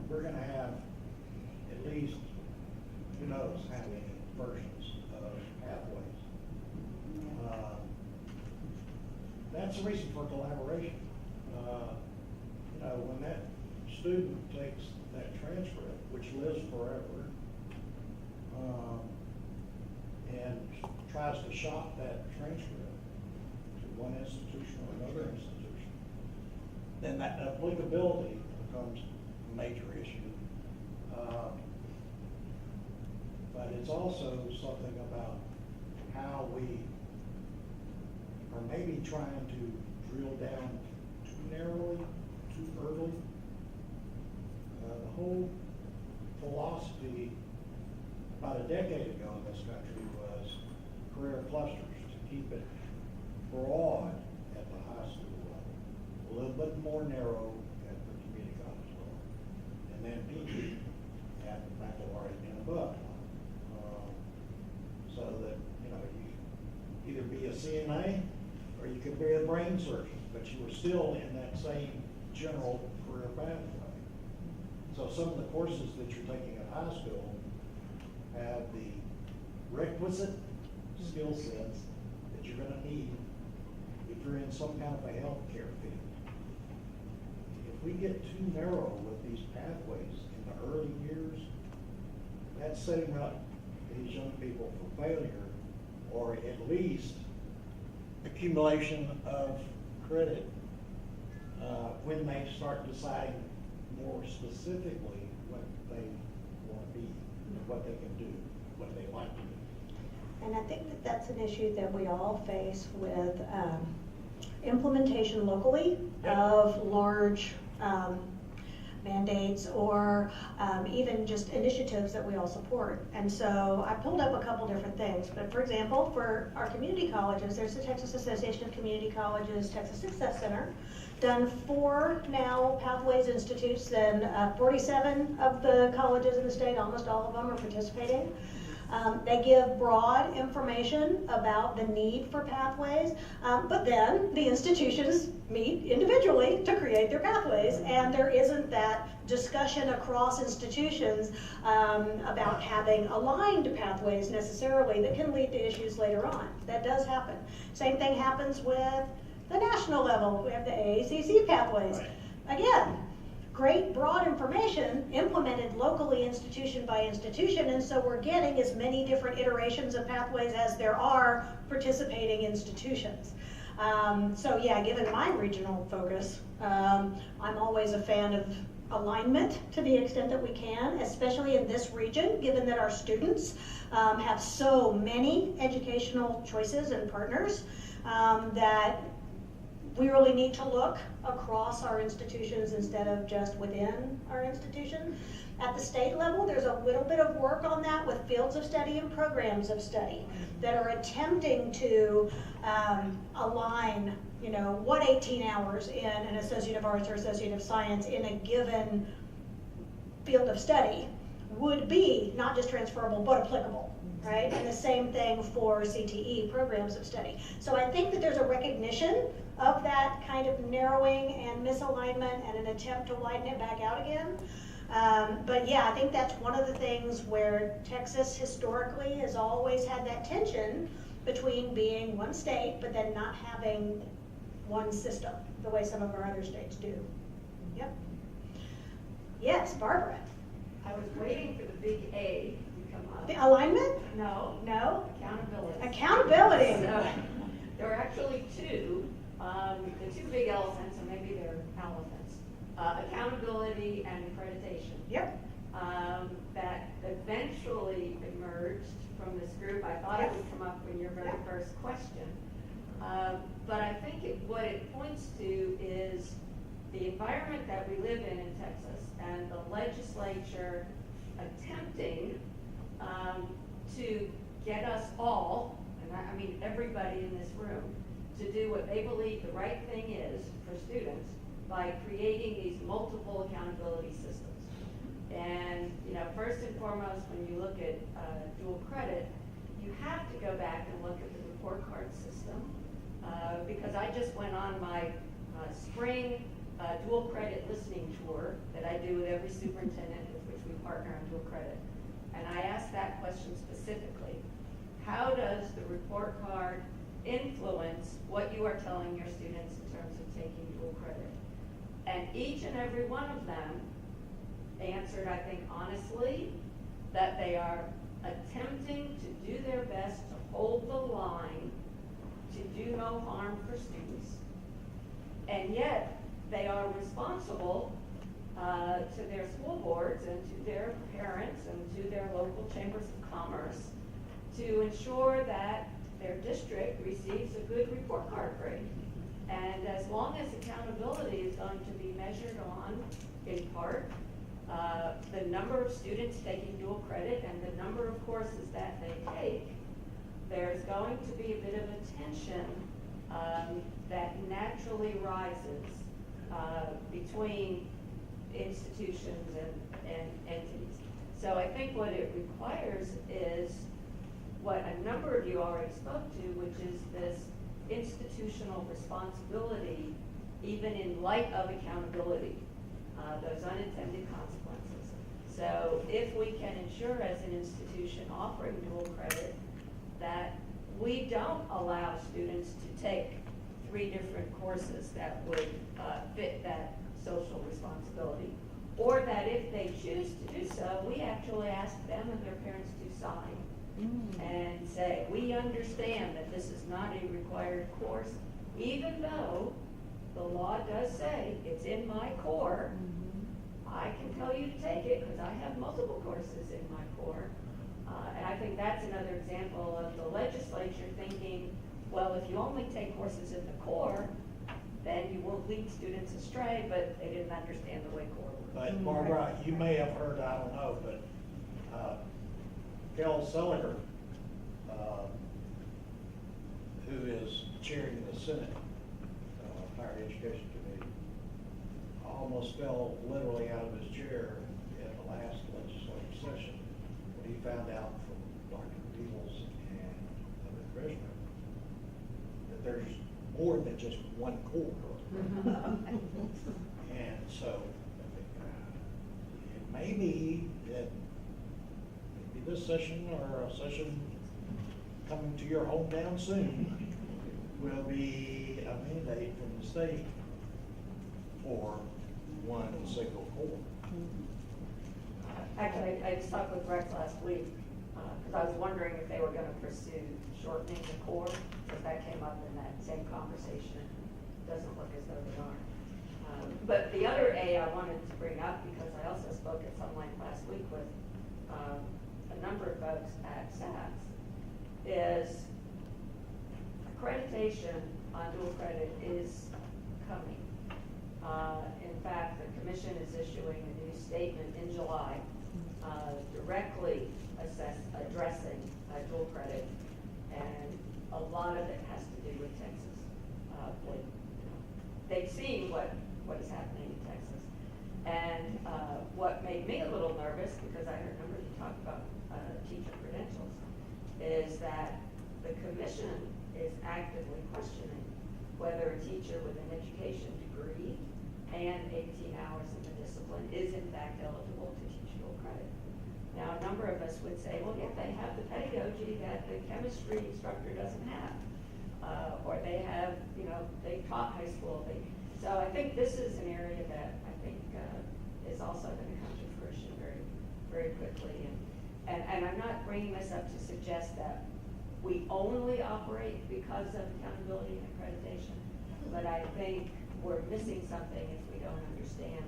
We're gonna have at least, who knows how many versions of pathways. That's the reason for collaboration. You know, when that student takes that transcript, which lives forever, and tries to shop that transcript to one institution or another institution, then that applicability becomes a major issue. But it's also something about how we are maybe trying to drill down too narrowly, too early. The whole philosophy about a decade ago in this country was career clusters, to keep it broad at the high school level, a little bit more narrow at the community college level, and then PG at the baccalaureate and above. So that, you know, you either be a CNA or you could be a brain surgeon, but you were still in that same general career pathway. So some of the courses that you're taking at high school have the requisite skill sets that you're gonna need if you're in some kind of a healthcare field. If we get too narrow with these pathways in the early years, that's setting up these young people for failure, or at least accumulation of credit when they start deciding more specifically what they want to be, what they can do, what they like to do. And I think that that's an issue that we all face with implementation locally of large mandates or even just initiatives that we all support. And so I pulled up a couple different things, but for example, for our community colleges, there's the Texas Association of Community Colleges Texas Success Center, done 4 now Pathways Institutes, then 47 of the colleges in the state, almost all of them are participating. They give broad information about the need for pathways, but then the institutions meet individually to create their pathways, and there isn't that discussion across institutions about having aligned pathways necessarily that can lead to issues later on. That does happen. Same thing happens with the national level. We have the AACC pathways. Again, great broad information implemented locally, institution by institution, and so we're getting as many different iterations of pathways as there are participating institutions. So yeah, given my regional focus, I'm always a fan of alignment to the extent that we can, especially in this region, given that our students have so many educational choices and partners, that we really need to look across our institutions instead of just within our institution. At the state level, there's a little bit of work on that with fields of study and programs of study that are attempting to align, you know, what 18 hours in an Associate of Arts or Associate of Science in a given field of study would be not just transferable, but applicable, right? And the same thing for CTE, programs of study. So I think that there's a recognition of that kind of narrowing and misalignment and an attempt to widen it back out again. But yeah, I think that's one of the things where Texas historically has always had that tension between being one state, but then not having one system, the way some of our other states do. Yep. Yes, Barbara. I was waiting for the big A to come up. The alignment? No. No? Accountability. Accountability. So, there are actually two. The two big elephants, or maybe they're elephants. Accountability and accreditation. Yep. That eventually emerged from this group. I thought it would come up in your very first question. But I think what it points to is the environment that we live in Texas and the legislature attempting to get us all, and I mean everybody in this room, to do what they believe the right thing is for students by creating these multiple accountability systems. And, you know, first and foremost, when you look at dual credit, you have to go back and look at the report card system, because I just went on my spring dual credit listening tour that I do with every superintendent with which we partner on dual credit. And I asked that question specifically. How does the report card influence what you are telling your students in terms of taking dual credit? And each and every one of them answered, I think honestly, that they are attempting to do their best to hold the line, to do no harm for students, and yet they are responsible to their school boards and to their parents and to their local chambers of commerce to ensure that their district receives a good report card grade. And as long as accountability is going to be measured on, in part, the number of students taking dual credit and the number of courses that they take, there's going to be a bit of a tension that naturally rises between institutions and entities. So I think what it requires is what a number of you already spoke to, which is this institutional responsibility, even in light of accountability, those unintended consequences. So if we can ensure as an institution offering dual credit that we don't allow students to take 3 different courses that would fit that social responsibility, or that if they choose to do so, we actually ask them and their parents to sign and say, we understand that this is not a required course, even though the law does say it's in my core. I can tell you to take it because I have multiple courses in my core. And I think that's another example of the legislature thinking, well, if you only take courses in the core, then you won't lead students astray, but they didn't understand the way core works. But Barbara, you may have heard, I don't know, but Kel Seliger, who is chairing the Senate Higher Education Committee, almost fell literally out of his chair in the last legislative session when he found out from Dr. Beals and other freshmen that there's more than just one core. And so it may be that maybe this session or a session coming to your hometown soon will be a mandate from the state for one single core. Actually, I just talked with Rex last week because I was wondering if they were going to pursue shortening the core, because that came up in that same conversation. It doesn't look as though they are. But the other A I wanted to bring up Commission is issuing a new statement in July, directly addressing dual credit, and a lot of it has to do with Texas. They've seen what is happening in Texas. And what made me a little nervous, because I remember you talk about teacher credentials, is that the commission is actively questioning whether a teacher with an education degree and 18 hours in the discipline is in fact eligible to teach dual credit. Now, a number of us would say, well, yeah, they have the pedagogy that the chemistry instructor doesn't have. Or they have, they taught high school. So I think this is an area that I think is also going to come to fruition very, very quickly. And I'm not bringing this up to suggest that we only operate because of accountability and accreditation, but I think we're missing something if we don't understand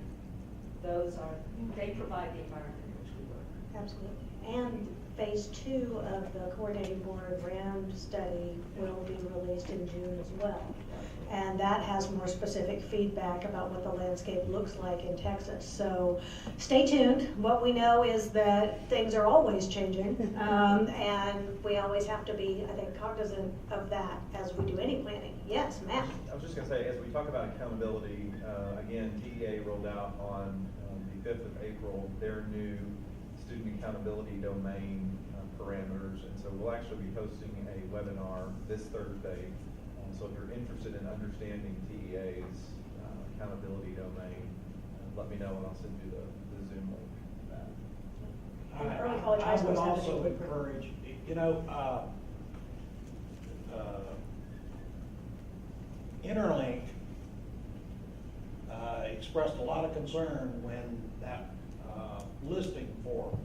they provide the environment in which we work. Absolutely. And phase 2 of the coordinating board RAM study will be released in June as well. And that has more specific feedback about what the landscape looks like in Texas. So stay tuned. What we know is that things are always changing. And we always have to be, I think, cognizant of that as we do any planning. Yes, Matt? I was just going to say, as we talk about accountability, again, TEA rolled out on the 5th of April their new student accountability domain parameters, and so we'll actually be hosting a webinar this Thursday. So if you're interested in understanding TEA's accountability domain, let me know and I'll send you the Zoom link for that. Early college high I schools would have also it. encourage, Interlink expressed a lot of concern when that listing for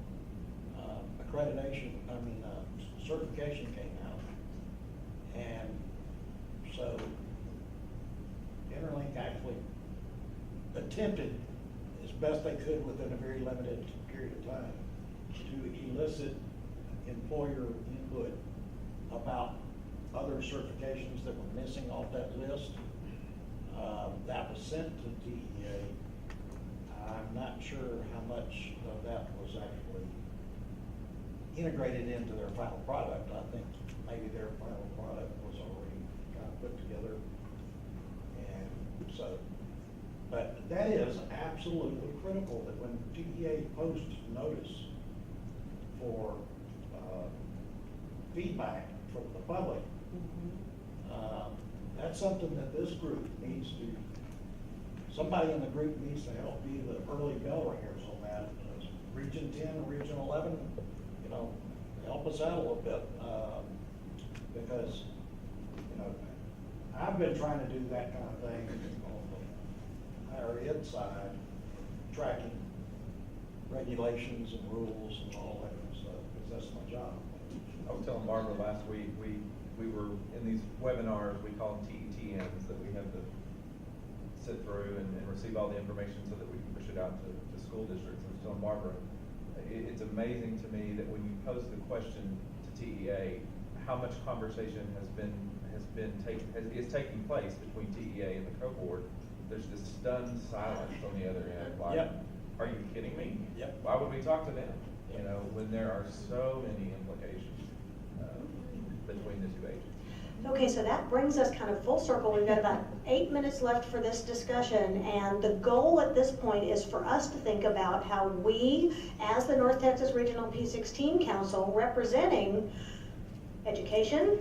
certification came out. And so Interlink actually attempted as best they could within a very limited period of time to elicit employer input about other certifications that were missing off that list. That was sent to DEA. I'm not sure how much of that was actually integrated into their final product. I think maybe their final product was already kind of put together. And so, but that is absolutely critical that when DEA posts notice for feedback from the public, that's something that this group needs to, somebody in the group needs to help be the early bell ringers on that. Region 10 and Region 11, help us out a little bit, because, I've been trying to do that kind of thing on the higher ed side, tracking regulations and rules and all that kind of stuff, because that's my job. I was telling Barbara last week, we were in these webinars, we call them TETMs, that we have to sit through and receive all the information so that we can push it out to school districts. I was telling Barbara, it's amazing to me that when you pose the question to TEA, how much conversation is taking place between TEA and the cohort. There's this stunned silence on the other end. Like, yep. Are you kidding me? Yep. Why would we talk to them? When there are so many implications between the two agencies. Okay, so that brings us kind of full circle. We've got about 8 minutes left for this discussion, and the goal at this point is for us to think about how we, as the North Texas Regional P16 Council, representing education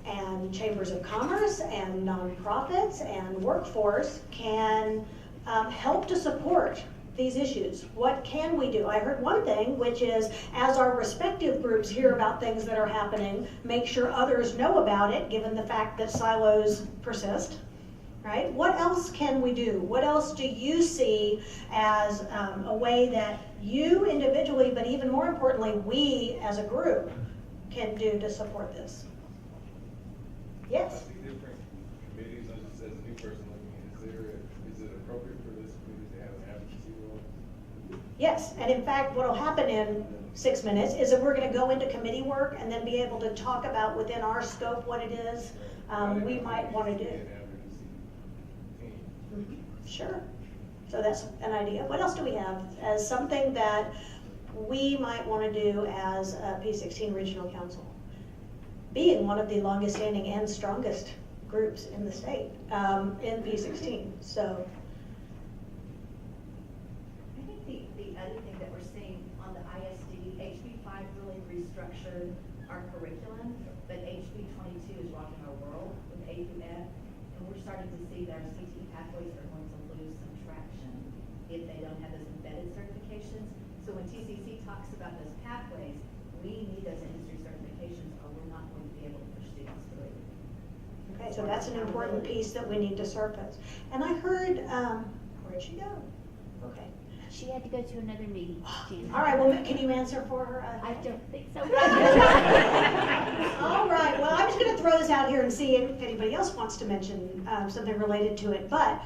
and chambers of commerce and nonprofits and workforce, can help to support these issues. What can we do? I heard one thing, which is, as our respective groups hear about things that are happening, make sure others know about it, given the fact that silos persist, right? What else can we do? What else do you see as a way that you individually, but even more importantly, we as a group can do to support this? Yes? I see different committees, as a new person looking, is it appropriate for this committee to have an advocacy role? Yes, and in fact, what will happen in 6 minutes is that we're going to go into committee work and then be able to talk about within our scope what it is we might want to do. Sure. So that's an idea. What else do we have as something that we might want to do as a P16 Regional Council? Being one of the longest standing and strongest groups in the state in P16. So I think the other thing that we're seeing on the ISD, HB5 really restructured our curriculum, but HB22 is rocking our world with A through F, and we're starting to see that our CTE pathways are going to lose some traction if they don't have those embedded certifications. So when TCC talks about those pathways, we need those industry certifications or we're not going to be able to push students through. okay, so that's an important piece that we need to surface. And I heard, where'd she go? Okay. She had to go to another meeting, Jan. All right, well, can you answer for her? I don't think so. All right, well, I'm just going to throw this out here and see if anybody else wants to mention something related to it. But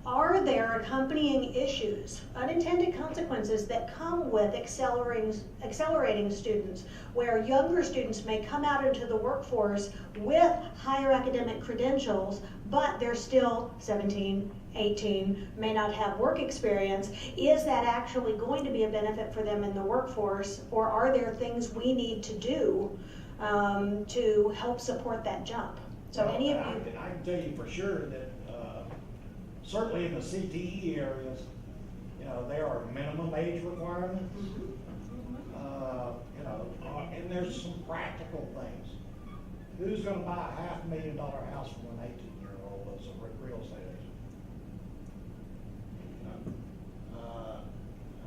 are there accompanying issues, unintended consequences that come with accelerating students, where younger students may come out into the workforce with higher academic credentials, but they're still 17, 18, may not have work experience? Is that actually going to be a benefit for them in the workforce, or are there things we need to do to help support that jump? So Well, any of I you? can tell you for sure that certainly in the CTE areas, you know, there are minimum age requirements. You know, and there's some practical things. Who's going to buy a $500,000 house from an 18-year-old as a real estate agent?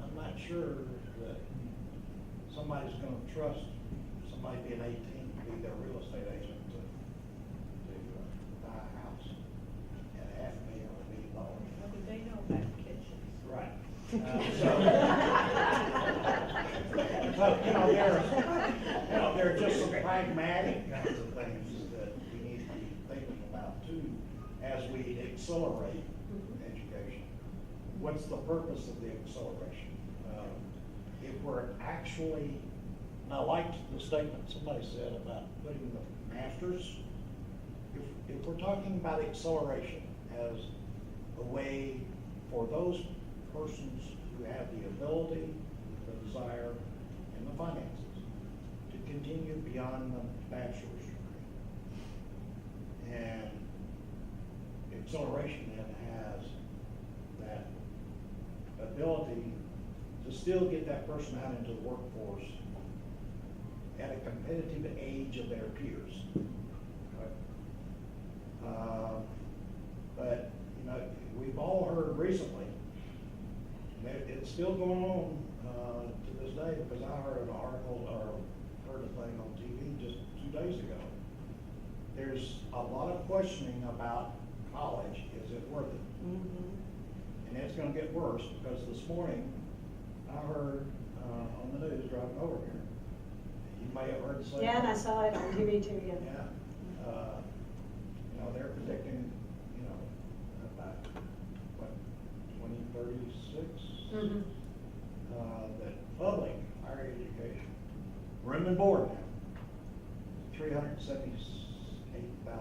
I'm not sure that somebody's going to trust somebody being 18 to be their real estate agent to buy a house at $500,000 or $1 million. Well, but they know about kitchens. Right. So, there are just some pragmatic kinds of things that we need to be thinking about too as we accelerate education. What's the purpose of the acceleration? If we're actually, and I liked the statement somebody said about putting the masters, if we're talking about acceleration as a way for those persons who have the ability, the desire, and the finances to continue beyond the bachelor's degree. And acceleration then has that ability to still get that person out into the workforce at a competitive age of their peers. But, you know, we've all heard recently, and it's still going on to this day, because I heard an article or heard a thing on TV just 2 days ago. There's a lot of questioning about college. Is it worth it? And it's going to get worse, because this morning I heard on the news driving over here, you may have heard the same. Yeah, and I saw it on TV too. Yeah. Yeah. You know, they're predicting, you know, about what, 2036, that public higher education, room and board now, $378,000 for a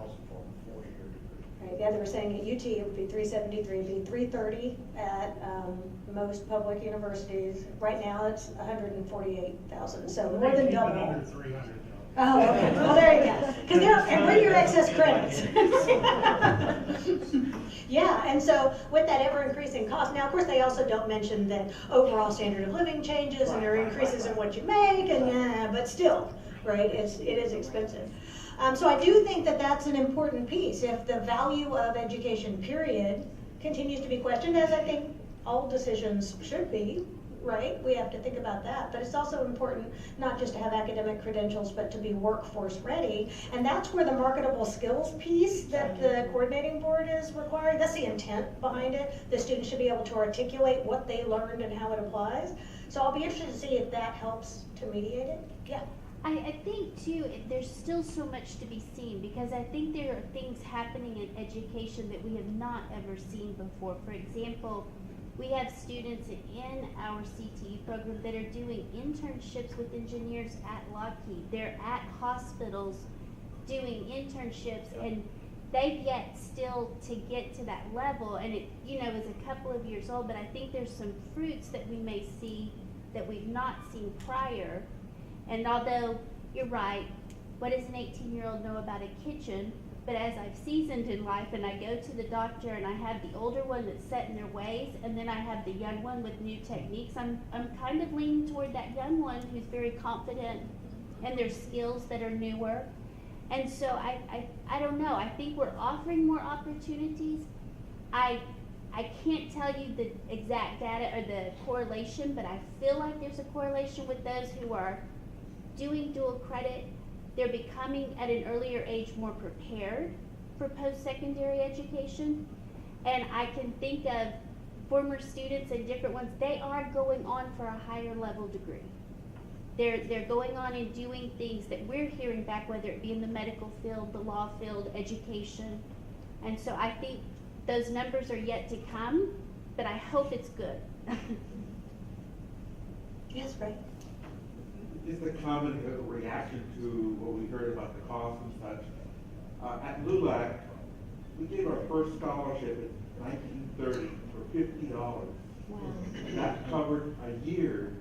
4-year degree. Right. Yeah, they were saying at UT it would be 373, it'd be 330 at most public universities. Right now it's 148,000, so more than double. Under 300. Oh, okay. Well, there you go. Because and bring your excess credits. Yeah, and so with that ever increasing cost, now of course they also don't mention that overall standard of living changes and there are increases in what you make, and but still, right? It is expensive. So I do think that that's an important piece. If the value of education, period, continues to be questioned, as I think all decisions should be, right? We have to think about that. But it's also important not just to have academic credentials, but to be workforce ready. And that's where the marketable skills piece that the coordinating board is requiring, that's the intent behind it. The students should be able to articulate what they learned and how it applies. So I'll be interested to see if that helps to mediate it. Yeah. I think too, there's still so much to be seen, because I think there are things happening in education that we have not ever seen before. For example, we have students in our CTE program that are doing internships with engineers at Lockheed. They're at hospitals doing internships, and they've yet still to get to that level, and it, you know, is a couple of years old, but I think there's some fruits that we may see that we've not seen prior. And although you're right, what does an 18-year-old know about a kitchen? But as I've seasoned in life and I go to the doctor and I have the older one that's set in their ways, and then I have the young one with new techniques, I'm kind of leaning toward that young one who's very confident in their skills that are newer. And so I don't know, I think we're offering more opportunities. I can't tell you the exact data or the correlation, but I feel like there's a correlation with those who are doing dual credit. They're becoming at an earlier age more prepared for post-secondary education. And I can think of former students and different ones, they are going on for a higher level degree. They're going on and doing things that we're hearing back, whether it be in the medical field, the law field, education. And so I think those numbers are yet to come, but I hope it's good. Yes, Ray? Just a comment, a reaction to what we heard about the cost and such. At LULAC, we gave our first scholarship in 1930 for $50. Wow. That covered a year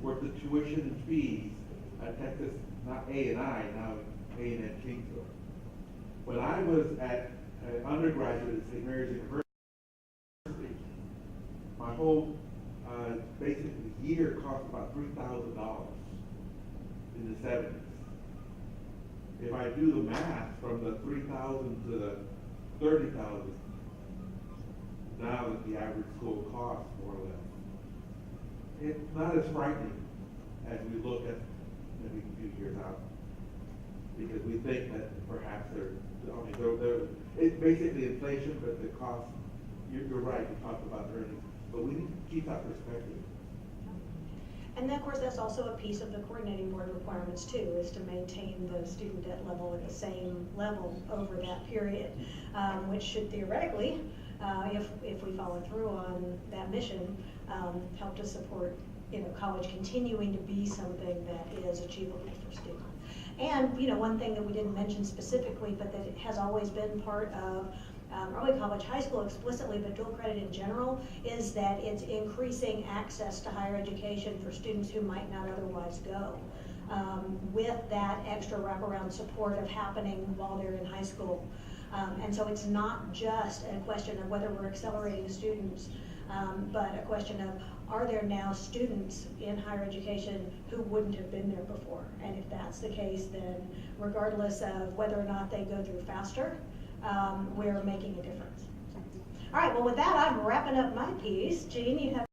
worth of tuition and fees at Texas, not A&I, now A&M Kingsville. When I was at undergraduate at St. Mary's University, my whole basically year cost about $3,000 in the 70s. If I do the math from the 3,000 to the 30,000, now that the average school costs more or less, it's not as frightening as we look at maybe a few years out, because we think that perhaps it's basically inflation, but the cost, you're right, you talked about earnings, but we need to keep that perspective. And then, of course, that's also a piece of the coordinating board requirements too, is to maintain the student debt level at the same level over that period, which should theoretically, if we follow through on that mission, help to support, you know, college continuing to be something that is achievable for students. And, you know, one thing that we didn't mention specifically, but that it has always been part of early college, high school explicitly, but dual credit in general, is that it's increasing access to higher education for students who might not otherwise go. With that extra wraparound support of happening while they're in high school. And so it's not just a question of whether we're accelerating students, but a question of, are there now students in higher education who wouldn't have been there before? And if that's the case, then regardless of whether or not they go through faster, we're making a difference. All right, well, with that, I'm wrapping up my piece. Jean, you have